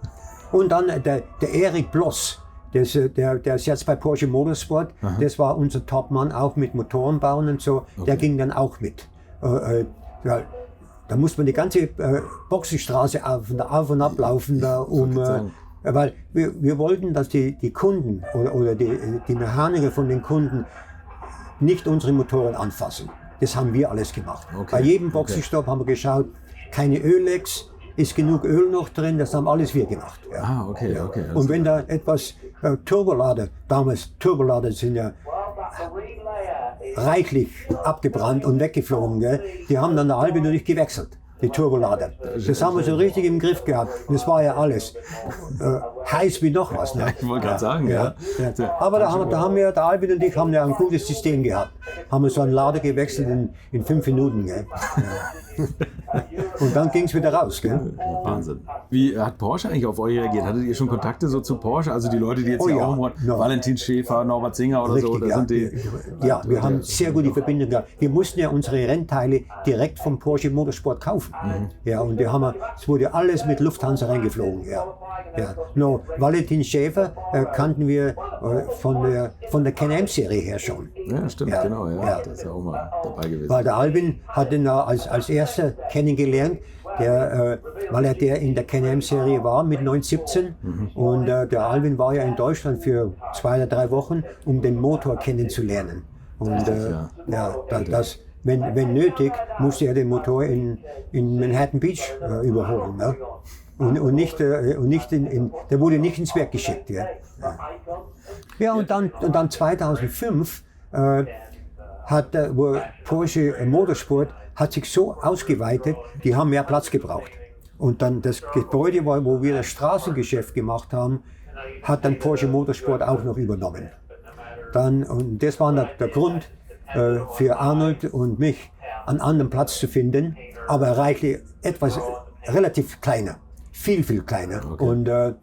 A: Und dann der Erik Bloss, der ist jetzt bei Porsche Motorsport, das war unser Topmann, auch mit Motorenbauen und so, der ging dann auch mit. Da muss man die ganze Boxenstraße auf und ab laufen, weil wir wollten, dass die Kunden oder die Mechaniker von den Kunden nicht unsere Motoren anfassen. Das haben wir alles gemacht. Bei jedem Boxenstopp haben wir geschaut, keine Öllecks, ist genug Öl noch drin, das haben alles wir gemacht. Ja.
C: Ah, okay.
A: Und wenn da etwas Turbolader, damals Turbolader sind ja reichlich abgebrannt und weggeflogen, gell? Die haben dann der Albin und ich gewechselt, die Turbolader. Das haben wir so richtig im Griff gehabt. Das war ja alles heiß wie noch was. Ne?
C: Ja, ich wollte gerade sagen, ja.
A: Aber da haben wir, der Albin und ich haben ja ein gutes System gehabt. Haben wir so einen Lader gewechselt in 5 Minuten. Gell? Ja. Und dann ging es wieder raus. Gell?
C: Wahnsinn. Wie hat Porsche eigentlich auf euch reagiert? Hattet ihr schon Kontakte so zu Porsche? Also die Leute, die jetzt hier auch Valentin Schäfer, Norbert Singer oder
A: richtig,
C: so? Oder sind die,
A: wir haben sehr gute Verbindungen gehabt. Wir mussten ja unsere Rennteile direkt vom Porsche Motorsport kaufen. Ja, und es wurde alles mit Lufthansa reingeflogen. Ja. No, Valentin Schäfer kannten wir von der Can-Am-Serie her schon.
C: Ja, stimmt, genau. Ja. Das ist ja auch mal dabei gewesen.
A: Weil der Albin hat ihn als erster kennengelernt, weil er in der Can-Am-Serie war mit 917. Und der Albin war ja in Deutschland für 2 oder 3 Wochen, um den Motor kennenzulernen. Und wenn nötig, musste er den Motor in Manhattan Beach überholen. Ne? Und nicht der wurde nicht ins Werk geschickt. Ja, und dann 2005 hat Porsche Motorsport hat sich so ausgeweitet, die haben mehr Platz gebraucht. Und dann das Gebäude, wo wir das Straßengeschäft gemacht haben, hat dann Porsche Motorsport auch noch übernommen. Und das war der Grund für Arnold und mich, einen anderen Platz zu finden, aber reichlich etwas relativ kleiner, viel kleiner. Okay. Und da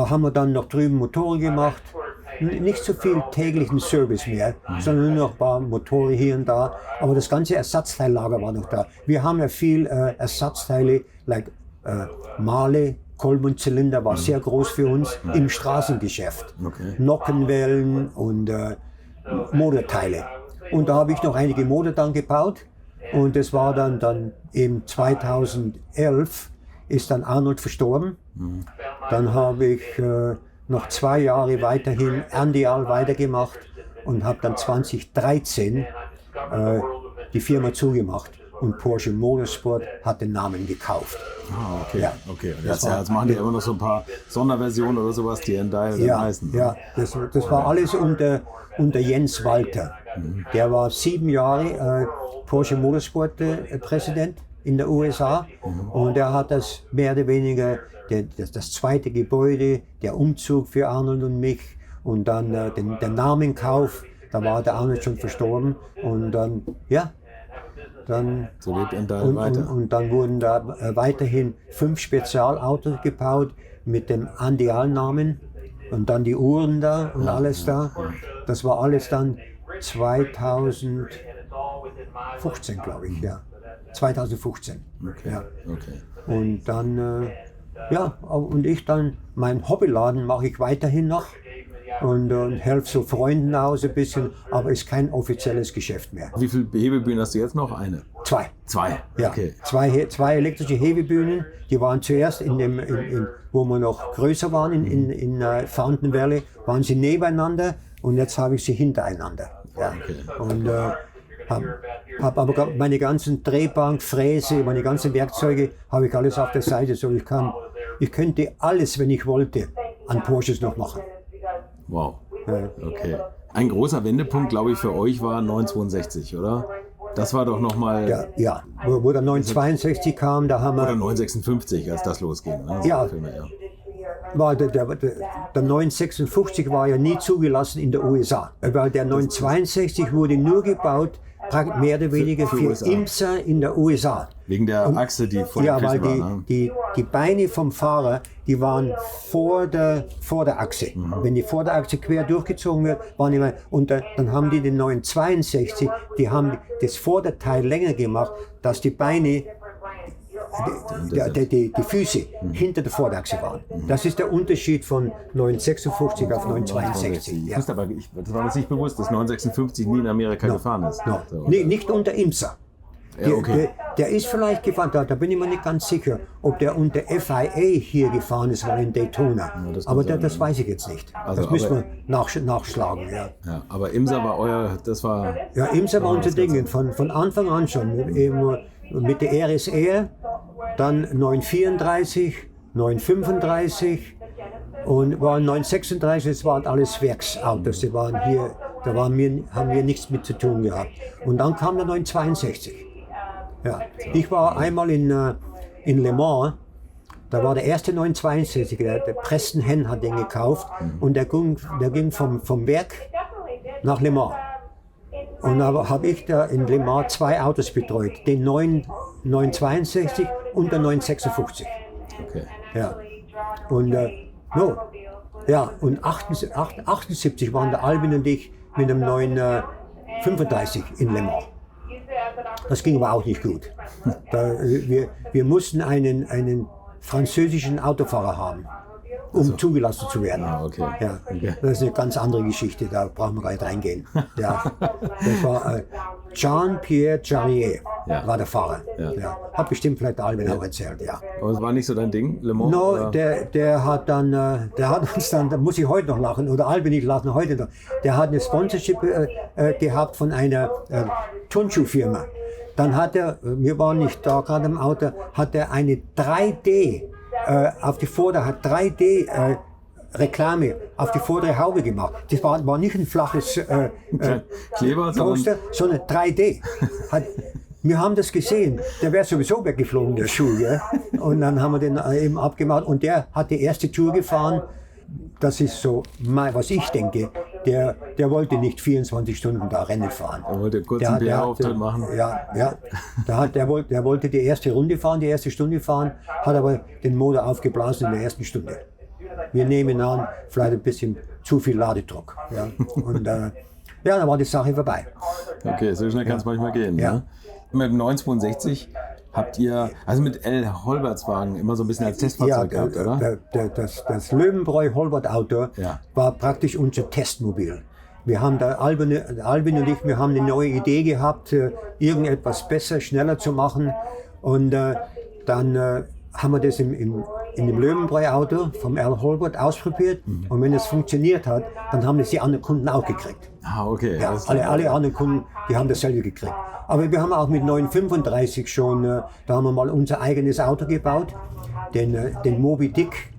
A: haben wir dann noch drüben Motoren gemacht. Nicht so viel täglichen Service mehr, sondern nur noch ein paar Motoren hier und da. Aber das ganze Ersatzteillager war noch da. Wir haben ja viel Ersatzteile, Male, Kolben und Zylinder war sehr groß für uns im Straßengeschäft. Okay. Nockenwellen und Motorteile. Und da habe ich noch einige Motor dann gebaut. Und das war dann eben 2011 ist dann Arnold verstorben. Dann habe ich noch 2 Jahre weiterhin Andial weitergemacht und habe dann 2013 die Firma zugemacht und Porsche Motorsport hat den Namen gekauft.
C: Ah, okay. Ja. Okay. Und jetzt machen die immer noch so ein paar Sonderversionen oder sowas, die Endial heißen.
A: Ja, das war alles unter Jens Walter. Der war 7 Jahre Porsche Motorsport Präsident in der USA und er hat das mehr oder weniger das zweite Gebäude, der Umzug für Arnold und mich und dann der Namenkauf, da war der Arnold schon verstorben und dann
C: so lebt Endial weiter.
A: Und dann wurden da weiterhin 5 Spezialautos gebaut mit dem Andial-Namen und dann die Uhren da und alles da. Das war alles dann 2015, glaube ich, ja. 2015.
C: Okay.
A: Ja.
C: Okay.
A: Und dann, und ich dann, mein Hobbyladen mache ich weiterhin noch und helfe so Freunden aus ein bisschen, aber ist kein offizielles Geschäft mehr.
C: Wie viele Hebebühnen hast du jetzt noch? Eine?
A: Zwei. Ja,
C: Okay.
A: zwei elektrische Hebebühnen. Die waren zuerst wo wir noch größer waren, in Fountain Valley, waren sie nebeneinander und jetzt habe ich sie hintereinander. Ja.
C: Okay.
A: Und habe aber meine ganzen Drehbank, Fräse, meine ganzen Werkzeuge habe ich alles auf der Seite. So ich könnte alles, wenn ich wollte, an Porsches noch machen.
C: Wow. Okay. Ein großer Wendepunkt, glaube ich, für euch war 962, oder? Das war doch nochmal...
A: Ja. Wo der 962 kam, da haben wir...
C: Oder 956, als das losging. Ne?
A: Ja. War der 956 war ja nie zugelassen in der USA. Weil der 962 wurde nur gebaut, mehr oder weniger für IMSA in der USA.
C: Wegen der Achse, die vor der Küche war.
A: Ja, weil die Beine vom Fahrer, die waren vor der Achse. Wenn die Vorderachse quer durchgezogen wird, waren die... Und dann haben die den 962, die haben das Vorderteil länger gemacht, dass die Beine... Die Füße hinter der Vorderachse waren. Das ist der Unterschied von 956 auf 962.
C: Ja. Das war mir jetzt nicht bewusst, dass 956 nie in Amerika gefahren ist.
A: No. Nee, nicht unter IMSA.
C: Ja, okay.
A: Der ist vielleicht gefahren, da bin ich mir nicht ganz sicher, ob der unter FIA hier gefahren ist, war in Daytona. Ja, aber das weiß ich jetzt nicht.
C: Also,
A: das müssen wir nachschlagen. Ja.
C: Ja, aber IMSA war
A: Ja, IMSA war unser Ding, von Anfang an schon. Eben mit der RSR, dann 934, 935 und waren 936, das waren alles Werksautos, die waren hier, haben wir nichts mit zu tun gehabt. Und dann kam der 962. Ja. Ich war einmal in Le Mans, da war der erste 962, der Preston Hen hat den gekauft und der ging vom Werk nach Le Mans. Und da habe ich da in Le Mans zwei Autos betreut, den 962 und den 956.
C: Okay.
A: Ja. Und, und 78 waren der Albin und ich mit dem 935 in Le Mans. Das ging aber auch nicht gut. Wir mussten einen französischen Autofahrer haben, zugelassen zu werden.
C: Ah, okay.
A: Ja, das ist eine ganz andere Geschichte, da brauchen wir gar nicht reingehen. Ja, das war Jean-Pierre Jarier, war der Fahrer. Ja. Ja. Hat bestimmt vielleicht Albin auch erzählt, ja.
C: Aber es war nicht so dein Ding, Le Mans?
A: No, der hat uns dann, da muss ich heute noch lachen, oder Albin, ich lache noch heute noch, der hat eine Sponsorship gehabt von einer Turnschuhfirma. Dann hat wir waren nicht da gerade im Auto, hat er eine 3D auf die hat 3D Reklame auf die vordere Haube gemacht. Das war nicht ein flaches
C: Kleber,
A: Poster, sondern 3D. Wir haben das gesehen. Der wäre sowieso weggeflogen, der Schuh. Ja? Und dann haben wir den eben abgemacht. Und der hat die erste Tour gefahren. Das ist so, was ich denke. Der wollte nicht 24 Stunden da Rennen fahren.
C: Er wollte kurz einen PR-Auftritt machen.
A: Ja. Der wollte die erste Runde fahren, die erste Stunde fahren, hat aber den Motor aufgeblasen in der ersten Stunde. Wir nehmen an, vielleicht ein bisschen zu viel Ladedruck. Ja. Und dann war die Sache vorbei.
C: Okay, so schnell kann es manchmal gehen.
A: Ja.
C: Ne? Mit dem 962 habt ihr, also mit L. Holberts Wagen immer so ein bisschen als Testfahrzeug gehabt, oder?
A: Das Löwenbräu-Holbert-Auto war praktisch unser Testmobil. Wir haben Albin und ich, wir haben eine neue Idee gehabt, irgendetwas besser, schneller zu machen. Und dann haben wir das in dem Löwenbräu-Auto vom Earl Holbert ausprobiert. Und wenn es funktioniert hat, dann haben das die anderen Kunden auch gekriegt.
C: Ah, okay.
A: Ja, alle anderen Kunden, die haben dasselbe gekriegt. Aber wir haben auch mit 935 schon, da haben wir mal unser eigenes Auto gebaut, den Moby Dick.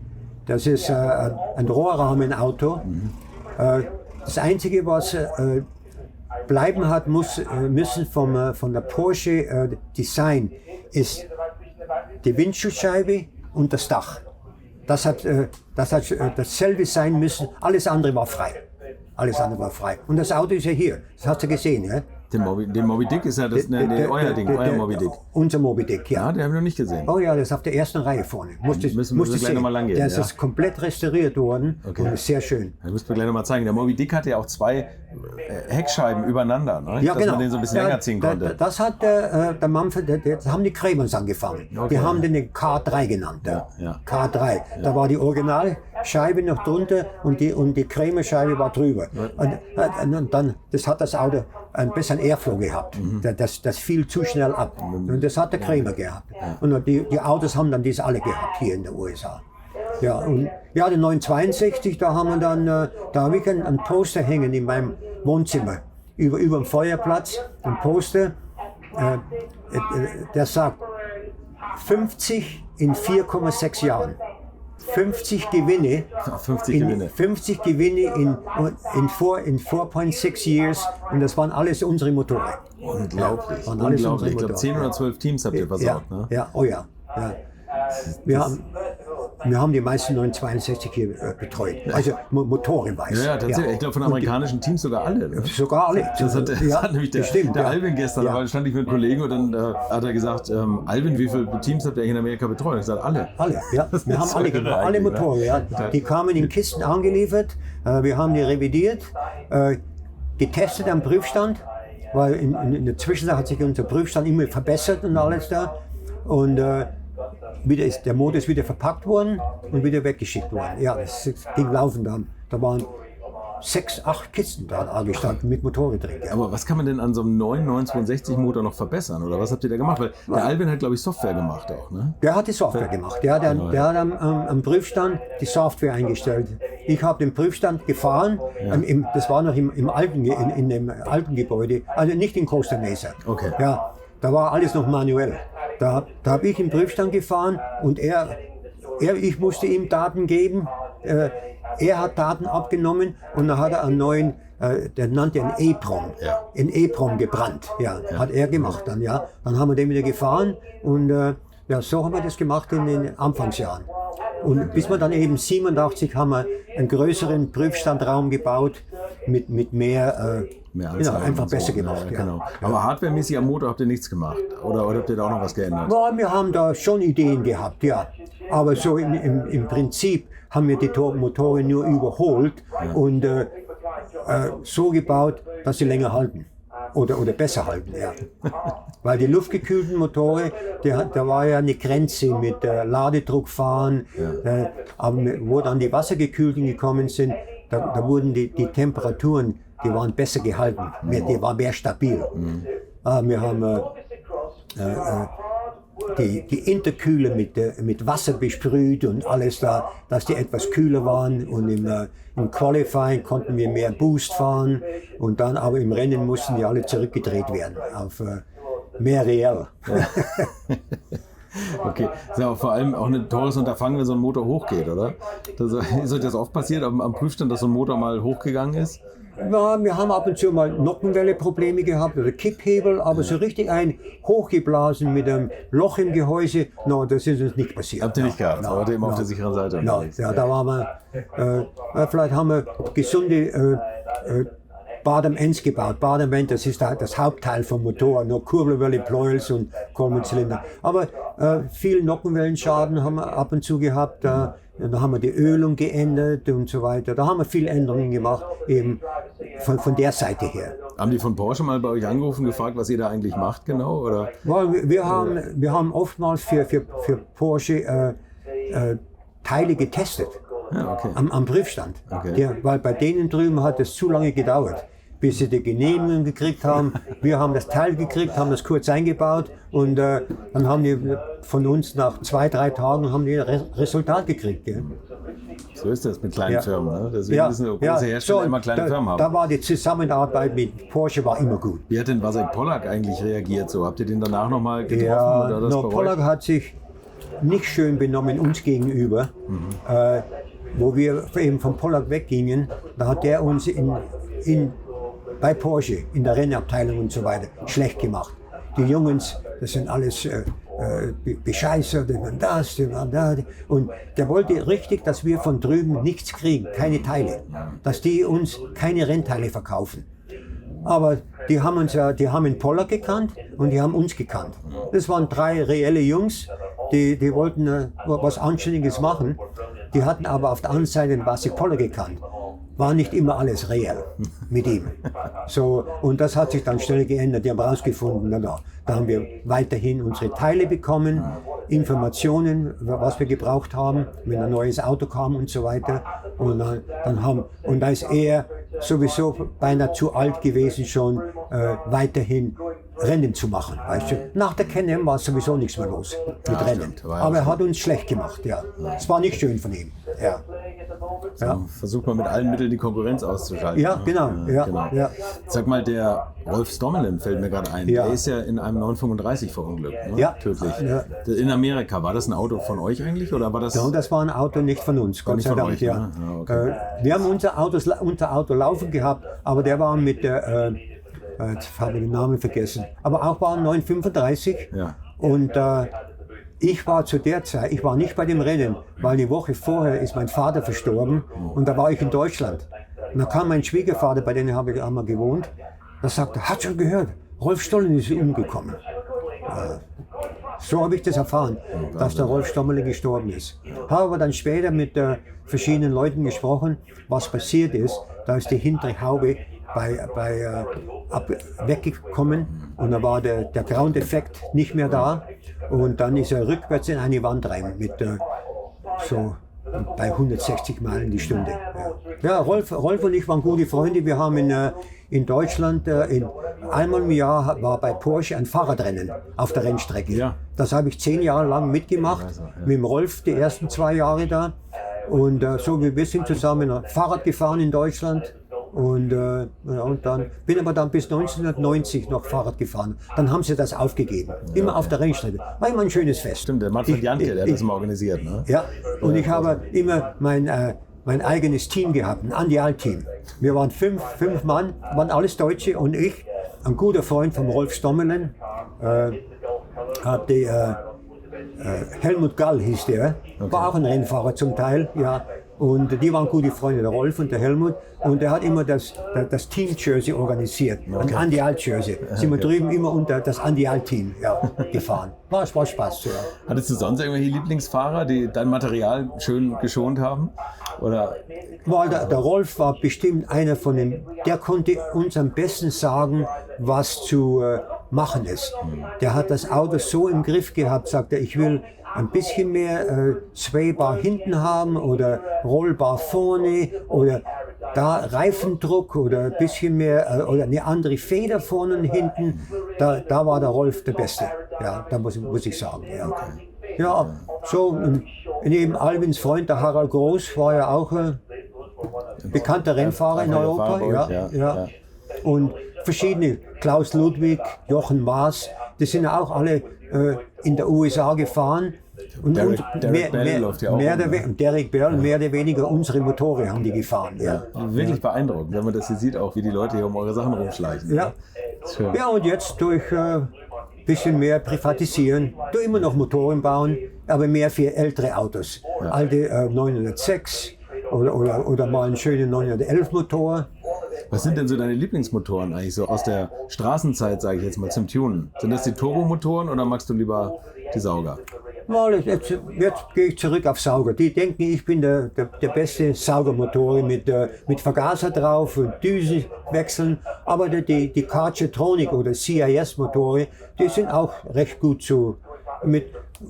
A: Das ist ein Rohrrahmenauto. Das Einzige, was bleiben hat müssen von der Porsche Design, ist die Windschutzscheibe und das Dach. Das hat dasselbe sein müssen. Alles andere war frei. Und das Auto ist ja hier. Das hast du gesehen, ja?
C: Den Moby Dick ist ja euer Ding, euer Moby Dick.
A: Unser Moby Dick, ja.
C: Ja, den haben wir noch nicht gesehen.
A: Oh ja, das ist auf der ersten Reihe vorne.
C: Müssen wir gleich nochmal lang gehen.
A: Der ist komplett restauriert worden und ist sehr schön.
C: Das müssen wir gleich nochmal zeigen. Der Moby Dick hatte ja auch zwei Heckscheiben übereinander, ne?
A: Ja,
C: dass
A: genau.
C: man den so ein bisschen länger ziehen konnte.
A: Das hat der Manfred, das haben die Kremers angefangen.
C: Okay.
A: Die haben den K3 genannt.
C: Ja.
A: K3. Da war die Originalscheibe noch drunter und die Kremerscheibe war drüber. Und dann, das hat das Auto einen besseren Airflow gehabt. Das fiel zu schnell ab. Und das hat der Krämer gehabt. Und die Autos haben dann das alle gehabt hier in den USA. Ja, und ja, den 962, da haben wir dann, da habe ich einen Poster hängen in meinem Wohnzimmer über dem Feuerplatz, ein Poster, der sagt 50 in 4,6 Jahren. 50 Gewinne, 50 Gewinne in 4,6 years, und das waren alles unsere Motoren.
C: Unglaublich, ja, unglaublich. Ich glaube 10 oder 12 Teams habt ihr versorgt, ne?
A: Ja, oh ja. Ja. Wir haben die meisten 962 hier betreut, also motorenweise.
C: Ja, tatsächlich. Ja. Ich glaube von amerikanischen Teams sogar alle. Ne?
A: Sogar alle.
C: Das hat nämlich der Alvin gestern, da stand ich mit einem Kollegen und dann hat er gesagt, Alvin, wie viele Teams habt ihr in Amerika betreut? Ich gesagt, alle.
A: Alle, ja. Wir haben alle gemacht, alle Motoren. Ja. Die kamen in Kisten angeliefert, wir haben die revidiert, getestet am Prüfstand, weil in der Zwischenzeit hat sich unser Prüfstand immer verbessert und alles da. Und der Motor ist wieder verpackt worden und wieder weggeschickt worden. Ja, das ging laufend dann. Da waren 6, 8 Kisten da angestanden mit Motoren drin. Ja.
C: Aber was kann man denn an so einem neuen 962 Motor noch verbessern? Oder was habt ihr da gemacht? Weil der Alvin hat, glaube ich, Software gemacht auch, ne?
A: Der hat die Software gemacht. Der hat am Prüfstand die Software eingestellt. Ich habe den Prüfstand gefahren. Ja. Das war noch in dem alten Gebäude, also nicht in Costa Mesa.
C: Okay.
A: Ja, da war alles noch manuell. Da habe ich im Prüfstand gefahren und ich musste ihm Daten geben. Er hat Daten abgenommen und dann hat er einen neuen, der nannte einen EEPROM, einen EEPROM gebrannt. Ja, hat er gemacht dann, ja. Dann haben wir den wieder gefahren und so haben wir das gemacht in den Anfangsjahren. Und bis wir dann eben 87 haben wir einen größeren Prüfstandraum gebaut mit mehr einfach besser gemacht.
C: Ja, genau. Aber hardwaremäßig am Motor habt ihr nichts gemacht? Oder habt ihr da auch noch was geändert?
A: Ja, wir haben da schon Ideen gehabt, ja. Aber so im Prinzip haben wir die Motoren nur überholt und so gebaut, dass sie länger halten. Oder besser halten, ja. Weil die luftgekühlten Motoren, da war ja eine Grenze mit Ladedruck fahren, aber wo dann die wassergekühlten gekommen sind, da wurden die Temperaturen, die waren besser gehalten, die waren mehr stabil. Wir haben die Interkühler mit Wasser besprüht und alles da, dass die etwas kühler waren, und im Qualifying konnten wir mehr Boost fahren, und dann aber im Rennen mussten die alle zurückgedreht werden auf mehr reell.
C: Okay, das ist ja vor allem auch ein teures Unterfangen, wenn so ein Motor hochgeht, oder? Ist euch das oft passiert am Prüfstand, dass so ein Motor mal hochgegangen ist?
A: Ja, wir haben ab und zu mal Nockenwelle-Probleme gehabt oder Kipphebel, aber so richtig hochgeblasen mit einem Loch im Gehäuse, das ist uns nicht passiert.
C: Habt ihr nicht gehabt, aber wart ihr immer auf der sicheren Seite?
A: Ja, da waren wir, vielleicht haben wir gesunde Bottom-Ends gebaut. Bottom-End, das ist das Hauptteil vom Motor, nur Kurbelwelle, Pleuels und Kolbenzylinder. Aber viel Nockenwellenschaden haben wir ab und zu gehabt. Da haben wir die Ölung geändert und so weiter. Da haben wir viele Änderungen gemacht, eben von der Seite her.
C: Haben die von Porsche mal bei euch angerufen, gefragt, was ihr da eigentlich macht genau? Oder?
A: Wir haben oftmals für Porsche Teile getestet.
C: Ja, okay.
A: Am Prüfstand. Okay. Weil bei denen drüben hat es zu lange gedauert, bis sie die Genehmigung gekriegt haben. Wir haben das Teil gekriegt, haben das kurz eingebaut, und dann haben die von uns nach 2-3 Tagen haben die Resultat gekriegt. Gell?
C: So ist das mit kleinen Firmen. Ne? Deswegen müssen große Hersteller immer kleine Firmen haben.
A: Da war die Zusammenarbeit mit Porsche war immer gut.
C: Wie hat denn Vasek Pollack eigentlich reagiert? So? Habt ihr den danach nochmal getroffen? Oder das
A: Pollack hat sich nicht schön benommen uns gegenüber. Wo wir eben von Pollack weggingen, da hat der uns bei Porsche in der Rennabteilung und so weiter schlecht gemacht. Die Jungs, das sind alles Bescheißer, die waren das, die waren da. Und der wollte richtig, dass wir von drüben nichts kriegen, keine Teile. Dass die uns keine Rennteile verkaufen. Aber die haben in Pollack gekannt und die haben uns gekannt. Das waren 3 reelle Jungs, die wollten was Anständiges machen. Die hatten aber auf der anderen Seite den Vasek Pollack gekannt. War nicht immer alles real mit ihm. So, und das hat sich dann schnell geändert. Die haben herausgefunden, da haben wir weiterhin unsere Teile bekommen, Informationen, was wir gebraucht haben, wenn ein neues Auto kam und so weiter. Und da ist er sowieso beinahe zu alt gewesen, schon weiterhin Rennen zu machen. Weißt du? Nach der Can-Am war sowieso nichts mehr los mit Rennen. Aber er hat uns schlecht gemacht, ja. Es war nicht schön von ihm. Ja.
C: Ja. Versucht man mit allen Mitteln die Konkurrenz auszuschalten.
A: Ja, genau. Ja,
C: genau.
A: Ja.
C: Sag mal, der Rolf Stommelen fällt mir gerade ein.
A: Ja.
C: Der ist ja in einem 935 verunglückt, ne?
A: Ja.
C: Tödlich.
A: Ja.
C: In Amerika, war das ein Auto von euch eigentlich? Oder war das?
A: Ja, das war ein Auto nicht von uns, Gott
C: nicht
A: sei
C: von
A: Dank.
C: euch,
A: Ja.
C: ne? Ja, okay.
A: Wir haben unser Auto laufen gehabt, aber der war mit der, jetzt habe ich den Namen vergessen, aber auch war ein 935.
C: Ja.
A: Und ich war zu der Zeit, ich war nicht bei dem Rennen, weil eine Woche vorher ist mein Vater verstorben und da war ich in Deutschland. Und da kam mein Schwiegervater, bei dem habe ich einmal gewohnt, der sagte, hat schon gehört, Rolf Stommelen ist umgekommen. So habe ich das erfahren, dass der Rolf Stommelen gestorben ist. Habe aber dann später mit verschiedenen Leuten gesprochen, was passiert ist. Da ist die hintere Haube weggekommen und da war der Ground-Effekt nicht mehr da. Und dann ist er rückwärts in eine Wand rein mit so bei 160 Meilen die Stunde. Ja, Rolf und ich waren gute Freunde. Wir haben in Deutschland einmal im Jahr war bei Porsche ein Fahrradrennen auf der Rennstrecke.
C: Ja.
A: Das habe ich 10 Jahre lang mitgemacht, mit dem Rolf die ersten 2 Jahre da. Und so wie wir sind zusammen Fahrrad gefahren in Deutschland. Und dann bin aber dann bis 1990 noch Fahrrad gefahren. Dann haben sie das aufgegeben. Immer auf der Rennstrecke. War immer ein schönes Fest.
C: Stimmt, der Manfred Janke, der hat das mal organisiert, ne?
A: Ja, und ich habe immer mein eigenes Team gehabt, ein Andial-Team. Wir waren fünf Mann, waren alles Deutsche und ich, ein guter Freund von Rolf Stommelen, Helmut Gall hieß der, war auch ein Rennfahrer zum Teil, ja. Und die waren gute Freunde, der Rolf und der Helmut. Und er hat immer das Team-Jersey organisiert, ein Andial-Jersey. Sind wir drüben immer unter das Andial-Team gefahren. War Spaß. Ja.
C: Hattest du sonst irgendwelche Lieblingsfahrer, die dein Material schön geschont haben? Oder?
A: Der Rolf war bestimmt einer von den, der konnte uns am besten sagen, was zu machen ist. Der hat das Auto so im Griff gehabt, sagt er, ich will ein bisschen mehr Swaybar hinten haben oder rollbar vorne oder da Reifendruck oder ein bisschen mehr oder eine andere Feder vorne und hinten. Da war der Rolf der Beste. Ja, da muss ich sagen. Ja, ja, so neben Albins Freund, der Harald Groß, war ja auch bekannter Rennfahrer in Europa. Ja. Und verschiedene, Klaus Ludwig, Jochen Maas, die sind ja auch alle in der USA gefahren. Und
C: Derek Bell läuft ja auch.
A: Derek Bell, mehr oder weniger unsere Motoren haben die gefahren. Ja.
C: Wirklich beeindruckend, wenn man das hier sieht, auch wie die Leute hier um eure Sachen rumschleichen.
A: Ja, ja, und jetzt durch bisschen mehr privatisieren, durch immer noch Motoren bauen, aber mehr für ältere Autos. Ja. Alte 906 oder mal einen schönen 911 Motor.
C: Was sind denn so deine Lieblingsmotoren eigentlich so aus der Straßenzeit, sage ich jetzt mal, zum Tunen? Sind das die Turbomotoren oder magst du lieber die Sauger?
A: Jetzt gehe ich zurück auf Sauger. Die denken, ich bin der beste Saugermotor mit Vergaser drauf und Düsen wechseln. Aber die Karchertronic oder CIS-Motoren, die sind auch recht gut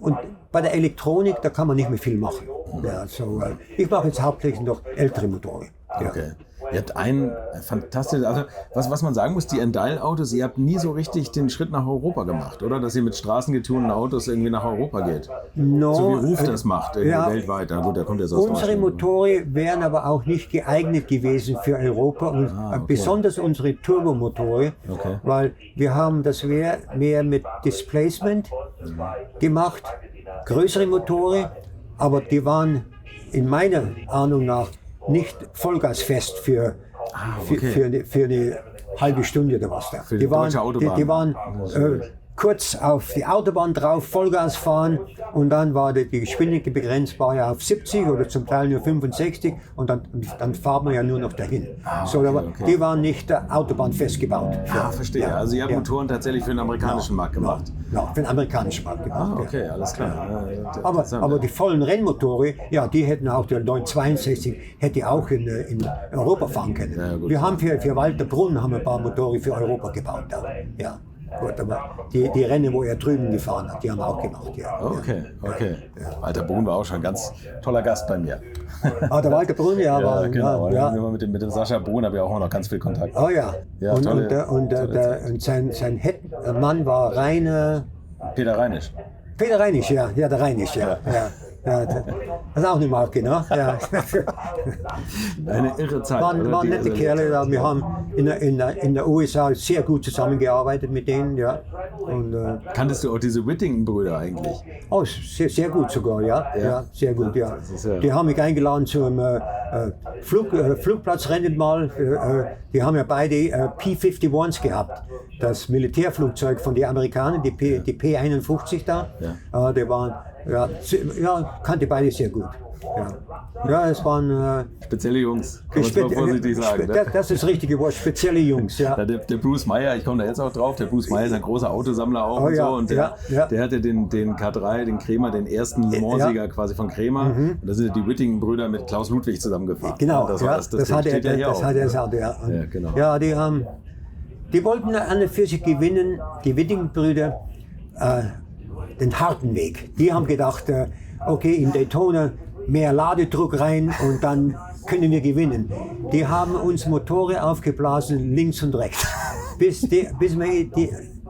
A: und bei der Elektronik, da kann man nicht mehr viel machen. Ja, ich mache jetzt hauptsächlich noch ältere Motoren. Ja.
C: Okay. Ihr habt einen fantastischen, also was man sagen muss, die Endial-Autos, ihr habt nie so richtig den Schritt nach Europa gemacht, oder? Dass ihr mit straßengetunten Autos irgendwie nach Europa geht.
A: No,
C: so wie Ruf das macht, weltweit. Gut, da kommt jetzt aus
A: unsere Motoren wären aber auch nicht geeignet gewesen für Europa, und besonders unsere Turbomotoren, weil wir haben das mehr mit Displacement gemacht, größere Motoren, aber die waren in meiner Ahnung nach nicht vollgasfest für eine halbe Stunde oder was da.
C: Die
A: waren kurz auf die Autobahn drauf, Vollgas fahren, und dann war die Geschwindigkeit begrenzt, war ja auf 70 oder zum Teil nur 65, und dann fahren wir ja nur noch dahin. Die waren nicht Autobahn festgebaut.
C: Verstehe. Ja, also ihr habt Motoren tatsächlich für den amerikanischen Markt gemacht.
A: Ja, für den amerikanischen Markt gemacht.
C: Okay, alles klar.
A: Aber die vollen Rennmotoren, die hätten auch, der 962 hätte auch in Europa fahren können. Wir haben für Walter Brunn ein paar Motoren für Europa gebaut. Ja. Gut, aber die Rennen, wo er drüben gefahren hat, die haben wir auch gemacht. Ja.
C: Okay. Walter Brun war auch schon ein ganz toller Gast bei mir.
A: Ah, der Walter Brun, ja.
C: Ja,
A: war,
C: genau.
A: Ja.
C: Mit dem Sascha Brun habe ich auch noch ganz viel Kontakt.
A: Oh ja.
C: Ja,
A: und sein Headmann war Rainer.
C: Peter Reinisch.
A: Peter Reinisch, ja. Ja, der Reinisch, ja. Das ist auch eine Marke, ne? Ja.
C: Eine irre Zeit.
A: Waren nette Kerle. Ja. Wir haben in der USA sehr gut zusammengearbeitet mit denen, ja. Und,
C: kanntest du auch diese Whittington-Brüder eigentlich?
A: Oh, sehr gut sogar, ja. Ja, sehr gut, ja.
C: Ja.
A: Die haben mich eingeladen zum Flugplatzrennen mal. Die haben ja beide P-51s gehabt. Das Militärflugzeug von den Amerikanern, die P-51 da. Ja. Die waren, kannte beide sehr gut. Ja, es waren
C: spezielle Jungs, kann man mal vorsichtig sagen.
A: Das ist das richtige Wort, spezielle Jungs. Ja.
C: Der Bruce Meyer, ich komme da jetzt auch drauf, der Bruce Meyer ist ein großer Autosammler auch und so. Und der hatte den K3, den Kremer, den ersten Le Mans-Sieger quasi von Kremer. Und da sind die Whittington-Brüder mit Klaus Ludwig zusammengefahren.
A: Genau,
C: das
A: hat er gesagt. Ja,
C: genau.
A: Ja, die wollten an und für sich gewinnen, die Whittington-Brüder, den harten Weg. Die haben gedacht, okay, in Daytona mehr Ladedruck rein und dann können wir gewinnen. Die haben uns Motoren aufgeblasen, links und rechts. Bis wir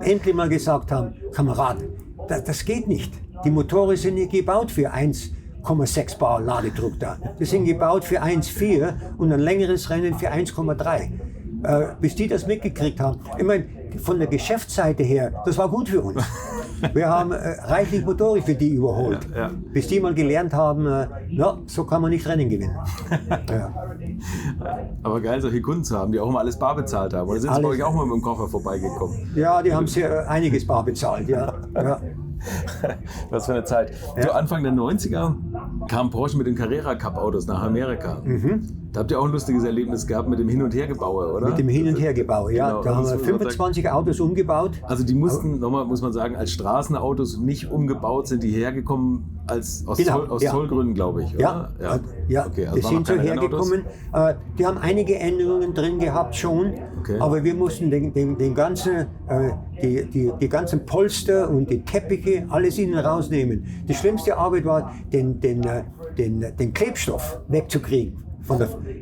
A: endlich mal gesagt haben, Kameraden, das geht nicht. Die Motoren sind nicht gebaut für 1,6 Bar Ladedruck da. Die sind gebaut für 1,4 und ein längeres Rennen für 1,3. Bis die das mitgekriegt haben. Ich meine, von der Geschäftsseite her, das war gut für uns. Wir haben reichlich Motoren für die überholt. Ja. Bis die mal gelernt haben, so kann man nicht Rennen gewinnen. Ja.
C: Aber geil, solche Kunden zu haben, die auch immer alles bar bezahlt haben. Oder sind sie bei euch auch mal mit dem Koffer vorbeigekommen?
A: Ja, die haben einiges bar bezahlt. Ja.
C: Was für eine Zeit. So Anfang der 90er kam Porsche mit den Carrera Cup Autos nach Amerika. Da habt ihr auch ein lustiges Erlebnis gehabt mit dem Hin- und Hergebaue, oder?
A: Mit dem Hin- und Hergebaue, ja.
C: Genau.
A: Da haben wir 25 Autos umgebaut.
C: Also die mussten, nochmal muss man sagen, als Straßenautos nicht umgebaut, sind die hergekommen aus Zollgründen, glaube ich, oder?
A: Ja.
C: Okay, also
A: die sind so hergekommen. Die haben einige Änderungen drin gehabt schon, aber wir mussten die ganzen Polster und die Teppiche, alles innen rausnehmen. Die schlimmste Arbeit war, den Klebstoff wegzukriegen.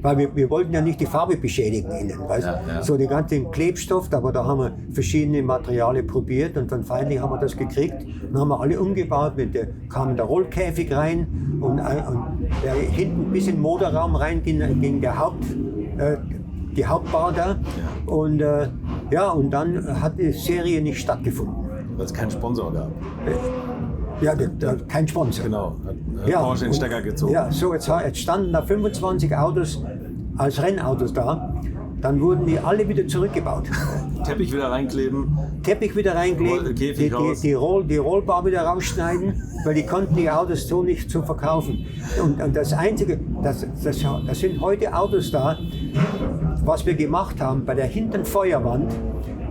A: Weil wir wollten ja nicht die Farbe beschädigen innen, weißt? So den ganzen Klebstoff, aber da haben wir verschiedene Materialien probiert und dann finally haben wir das gekriegt. Dann haben wir alle umgebaut, kam der Rollkäfig rein und hinten bis in den Motorraum rein ging die Hauptbar da und dann hat die Serie nicht stattgefunden.
C: Weil es keinen Sponsor gab.
A: Ja, kein Sponsor.
C: Genau, hat Porsche den Stecker gezogen.
A: Ja, so jetzt standen da 25 Autos als Rennautos da. Dann wurden die alle wieder zurückgebaut.
C: Teppich wieder reinkleben.
A: Die Rollbar wieder rausschneiden, weil die konnten die Autos so nicht so verkaufen. Und das Einzige, das sind heute Autos da, was wir gemacht haben bei der hinteren Feuerwand.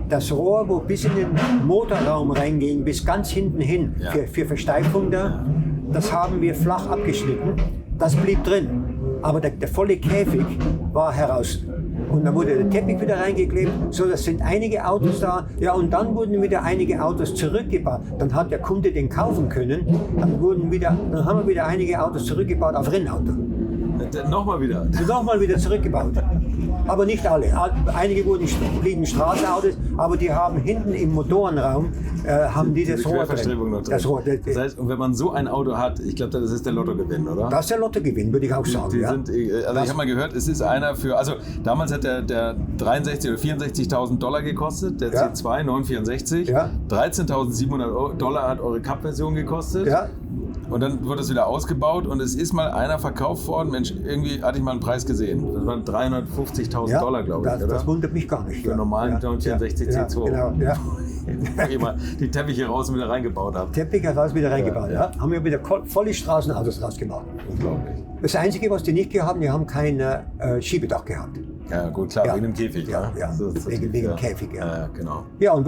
A: Das Rohr, wo bis in den Motorraum reinging, bis ganz hinten hin für Versteifung da, das haben wir flach abgeschnitten. Das blieb drin. Aber der volle Käfig war heraus. Und dann wurde der Teppich wieder reingeklebt. So, das sind einige Autos da. Ja, und dann wurden wieder einige Autos zurückgebaut. Dann hat der Kunde den kaufen können. Dann haben wir wieder einige Autos zurückgebaut auf Rennauto.
C: Nochmal wieder?
A: Nochmal wieder zurückgebaut. Aber nicht alle. Einige blieben Straßenautos, aber die haben hinten im Motorenraum haben die das Rohr drin.
C: Das heißt, und wenn man so ein Auto hat, ich glaube, das ist der Lottogewinn, oder?
A: Das ist der Lottogewinn, würde ich auch sagen.
C: Ich habe mal gehört, es ist einer damals hat der 63.000 oder 64.000 Dollar gekostet, der C2 964. Ja. 13.700 Dollar hat eure Cup-Version gekostet. Ja. Und dann wurde es wieder ausgebaut und es ist mal einer verkauft worden. Mensch, irgendwie hatte ich mal einen Preis gesehen. Das waren 350.000 Dollar, glaube ich. Oder?
A: Das wundert mich gar nicht.
C: Für einen normalen 964 C2.
A: Genau, ja.
C: Wo ihr mal die Teppiche raus und wieder reingebaut habt.
A: Teppiche raus wieder reingebaut, ja. Haben wir wieder volle Straßenautos rausgemacht.
C: Unglaublich.
A: Das Einzige, was die nicht gehabt haben, die haben kein Schiebedach gehabt.
C: Ja, gut, klar, wegen dem Käfig.
A: Ja. Wegen dem Käfig,
C: ja. Genau.
A: Ja, und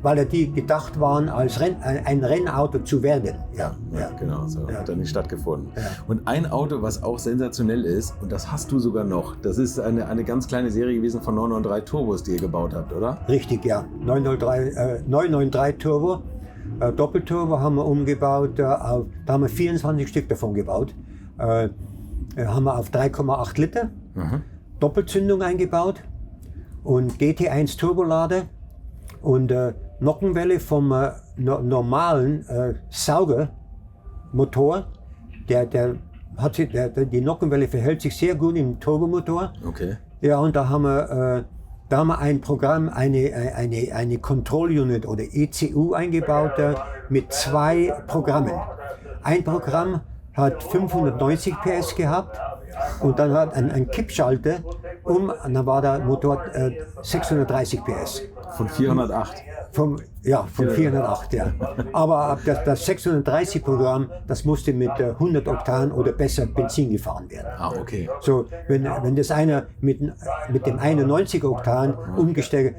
A: weil die gedacht waren, als ein Rennauto zu werden. Ja,
C: genau. Genau, so hat dann nicht stattgefunden.
A: Ja.
C: Und ein Auto, was auch sensationell ist, und das hast du sogar noch, das ist eine ganz kleine Serie gewesen von 993 Turbos, die ihr gebaut habt, oder?
A: Richtig, ja. 993 Turbo. Doppelturbo haben wir umgebaut. Da haben wir 24 Stück davon gebaut. Haben wir auf 3,8 Liter. Doppelzündung eingebaut. Und GT1 Turbolader. Und Nockenwelle vom normalen Saugermotor. Die Nockenwelle verhält sich sehr gut im Turbomotor.
C: Okay.
A: Ja, und da haben wir ein Programm, eine Control Unit oder ECU eingebaut mit 2 Programmen. Ein Programm hat 590 PS gehabt und dann hat ein Kippschalter und dann war der Motor 630 PS.
C: Von 408.
A: Von 408, ja. Aber das 630-Programm, das musste mit 100 Oktan oder besser Benzin gefahren werden.
C: Ah, okay.
A: So, wenn das einer mit dem 91 Oktan umgestellt,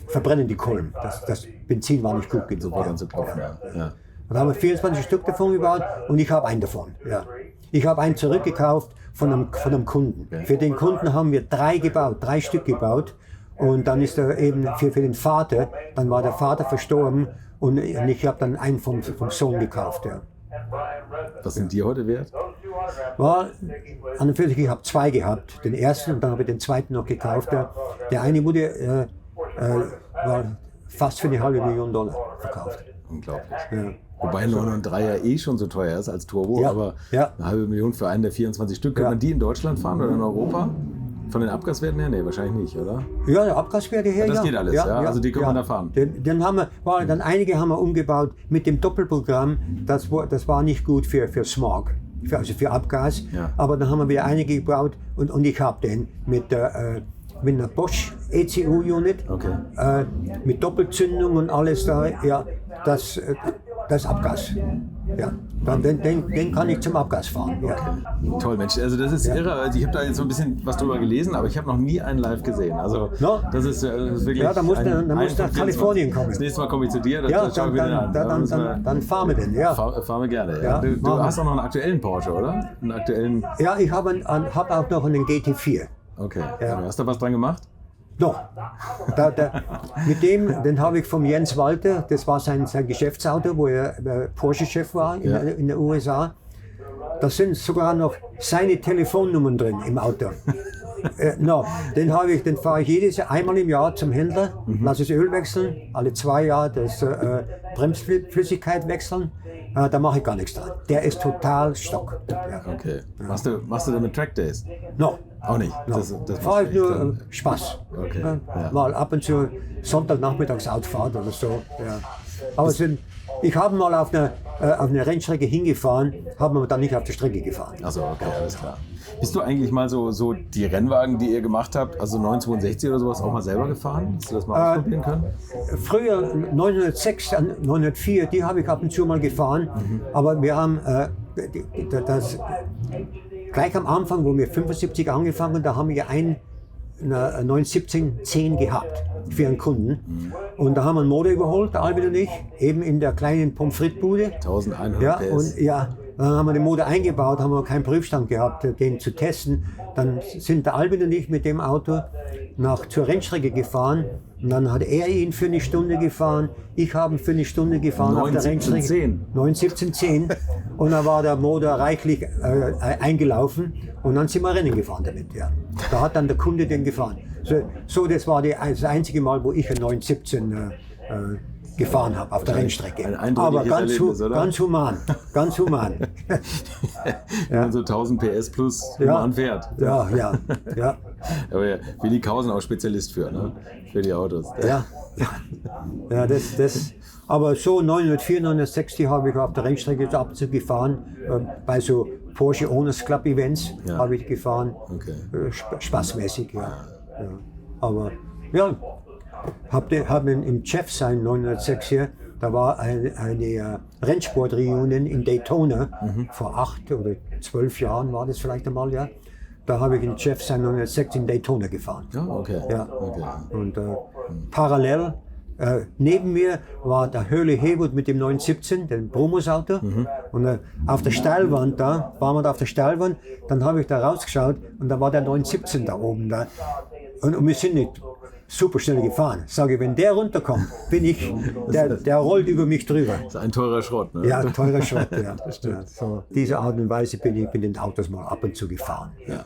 A: verbrennen die Kohlen. Das Benzin war nicht gut genug.
C: So war dann zu kaufen, ja.
A: Und da haben wir 24 Stück davon gebaut und ich habe einen davon. Ja. Ich habe einen zurückgekauft von einem Kunden.
C: Okay.
A: Für den Kunden haben wir 3 Stück gebaut. Und dann ist er eben für den Vater, dann war der Vater verstorben und ich habe dann einen vom Sohn gekauft. Ja.
C: Was sind die heute wert?
A: An und für sich, ich habe 2 gehabt, den ersten und dann habe ich den zweiten noch gekauft. Der eine wurde war fast für $500,000 verkauft.
C: Unglaublich.
A: Ja.
C: Wobei 993 ja schon so teuer ist als Turbo,
A: Ja,
C: aber
A: ja.
C: $500,000 für einen der 24 Stück. Kann
A: Ja.
C: man die in Deutschland fahren oder in Europa? Von den Abgaswerten her? Nee, wahrscheinlich nicht, oder?
A: Ja, der Abgaswerte her,
C: Das geht alles, ja? Also die können wir da fahren.
A: Dann einige haben wir umgebaut mit dem Doppelprogramm. Das war nicht gut für Smog, für Abgas.
C: Ja.
A: Aber dann haben wir wieder einige gebaut und ich habe den mit einer Bosch ECU-Unit,
C: Okay.
A: mit Doppelzündung und alles da. Ja, das Abgas. Ja, den kann ich zum Abgas fahren. Ja.
C: Toll, Mensch. Also das ist irre. Also ich habe da jetzt so ein bisschen was drüber gelesen, aber ich habe noch nie einen live gesehen. Also
A: No?
C: das ist wirklich.
A: Ja, da musst du nach Kalifornien kommen.
C: Das nächste Mal komme ich zu dir.
A: Ja,
C: schau ich wieder an.
A: dann fahren wir den. Ja.
C: Fahren wir gerne. Ja.
A: Ja,
C: Du
A: machen
C: hast auch noch einen aktuellen Porsche, oder? Einen aktuellen.
A: Ja, ich habe auch noch einen GT4.
C: Okay.
A: Ja.
C: Hast du was dran gemacht?
A: Noch. Den habe ich vom Jens Walter, das war sein Geschäftsauto, wo er Porsche-Chef war in den USA. Da sind sogar noch seine Telefonnummern drin im Auto. Den fahre ich einmal im Jahr zum Händler, lasse das Öl wechseln, alle 2 Jahre das Bremsflüssigkeit wechseln. Da mache ich gar nichts dran. Der ist total stock. Ja.
C: Okay. Machst du denn mit Trackdays?
A: No.
C: Auch nicht.
A: No.
C: Das
A: Fahre ich nur
C: dann.
A: Spaß.
C: Okay. Ja.
A: Mal ab und zu Sonntagnachmittags Autofahrt oder so. Ja. Aber ich habe mal auf eine Rennstrecke hingefahren, haben wir dann nicht auf der Strecke gefahren.
C: Also okay, alles klar. Bist du eigentlich mal so die Rennwagen, die ihr gemacht habt, also 962 oder sowas, auch mal selber gefahren? Hast du das mal ausprobieren können?
A: Früher 906, 904, die habe ich ab und zu mal gefahren, aber wir haben gleich am Anfang, wo wir 75 angefangen, da haben wir eine 917-10 gehabt für einen Kunden. Und da haben wir einen Motor überholt, Albin und ich, eben in der kleinen Pommes frites-Bude.
C: 1100
A: Ja,
C: PS.
A: und dann haben wir den Motor eingebaut, haben wir keinen Prüfstand gehabt, den zu testen. Dann sind der Albin und ich mit dem Auto zur Rennstrecke gefahren. Und dann hat er ihn für eine Stunde gefahren, ich habe ihn für eine Stunde gefahren auf der Rennstrecke. 917-10. Und dann war der Motor reichlich eingelaufen und dann sind wir Rennen gefahren damit. Ja. Da hat dann der Kunde den gefahren. So das war das einzige Mal, wo ich einen 917 gefahren habe auf der Rennstrecke.
C: Ein
A: Aber
C: eindrückliches Erlebnis, oder?
A: ganz human, ganz human.
C: Wenn man so 1000 PS plus human fährt.
A: Ja.
C: Aber ja, Willi Kausen auch Spezialist für die Autos.
A: Ja, aber so 904, 960 habe ich auf der Rennstrecke ab und zu gefahren. Bei so Porsche Owners Club Events habe ich gefahren.
C: Okay.
A: Spaßmäßig, ja. Aber ja, habe im Jeff sein 906 hier, da war eine Rennsport-Reunion in Daytona, vor 8 oder 12 Jahren war das vielleicht einmal, ja. Da habe ich in Jeff sein 906 in Daytona gefahren.
C: Ja, okay.
A: Ja.
C: Okay.
A: Und parallel neben mir war der Hurley Haywood mit dem 917, dem Brummus-Auto. Und auf der Steilwand da, waren wir da auf der Steilwand, dann habe ich da rausgeschaut und da war der 917 da oben. Da. Und wir sind nicht super schnell gefahren. Sage, wenn der runterkommt, bin ich, der rollt über mich drüber.
C: Das ist ein teurer Schrott, ne?
A: Ja, teurer Schrott, ja. Ja, so. Diese Art und Weise bin ich mit den Autos mal ab und zu gefahren. Ja.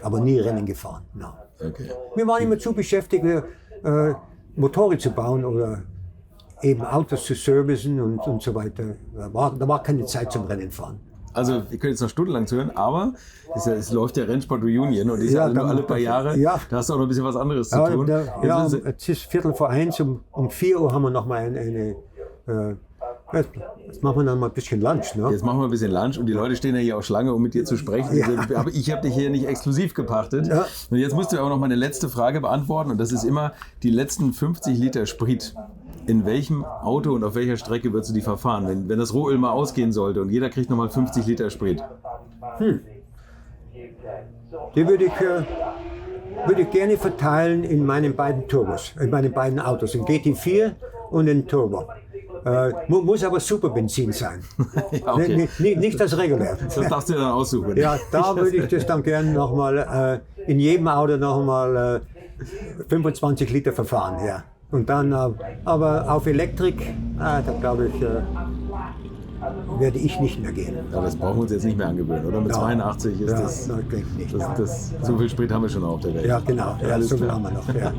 A: Aber nie Rennen gefahren. No.
C: Okay.
A: Wir waren immer zu beschäftigt, Motoren zu bauen oder eben Autos zu servicen und so weiter. Da war keine Zeit zum Rennen fahren.
C: Also, ihr könnt jetzt noch stundenlang zuhören, aber es läuft ja Rennsport Reunion und die ist ja nur alle paar Jahre. Ja. Da hast du auch noch ein bisschen was anderes zu tun.
A: Es ist 1:15, um 4 Uhr haben wir noch mal jetzt machen wir dann mal ein bisschen Lunch. Ne?
C: Jetzt machen wir ein bisschen Lunch und die Leute stehen ja hier auch Schlange, um mit dir zu sprechen. Ja. Aber ich habe dich hier nicht exklusiv gepachtet. Ja. Und jetzt musst du auch noch meine letzte Frage beantworten und das ist immer die letzten 50 Liter Sprit. In welchem Auto und auf welcher Strecke würdest du die verfahren, wenn das Rohöl mal ausgehen sollte und jeder kriegt nochmal 50 Liter Sprit?
A: Die würde ich gerne verteilen in meinen beiden Turbos, in meinen beiden Autos, den GT4 und den Turbo. Muss aber Superbenzin sein. Ja, okay. Nicht das regulär.
C: Das darfst du dann aussuchen.
A: Ja, da würde ich das dann gerne nochmal in jedem Auto nochmal 25 Liter verfahren. Ja. Und dann, aber auf Elektrik, da glaube ich, werde ich nicht mehr gehen.
C: Ja, das brauchen wir uns jetzt nicht mehr angewöhnen, oder? Mit 82 ist das, so viel Sprit haben wir schon auf der Welt.
A: Ja, genau. Ja, so viel haben wir noch. Ja.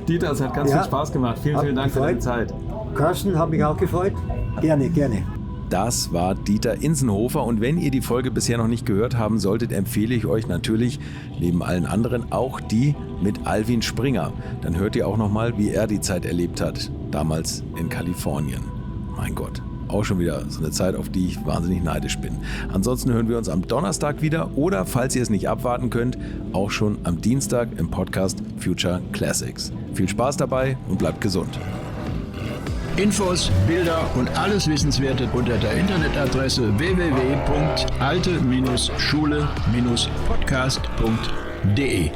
C: Dieter, es hat ganz viel Spaß gemacht. Vielen Dank für deine Zeit.
A: Carsten, hat mich auch gefreut. Gerne.
C: Das war Dieter Insenhofer und wenn ihr die Folge bisher noch nicht gehört haben solltet, empfehle ich euch natürlich neben allen anderen auch die mit Alvin Springer. Dann hört ihr auch nochmal, wie er die Zeit erlebt hat, damals in Kalifornien. Mein Gott, auch schon wieder so eine Zeit, auf die ich wahnsinnig neidisch bin. Ansonsten hören wir uns am Donnerstag wieder oder, falls ihr es nicht abwarten könnt, auch schon am Dienstag im Podcast Future Classics. Viel Spaß dabei und bleibt gesund.
B: Infos, Bilder und alles Wissenswerte unter der Internetadresse www.alte-schule-podcast.de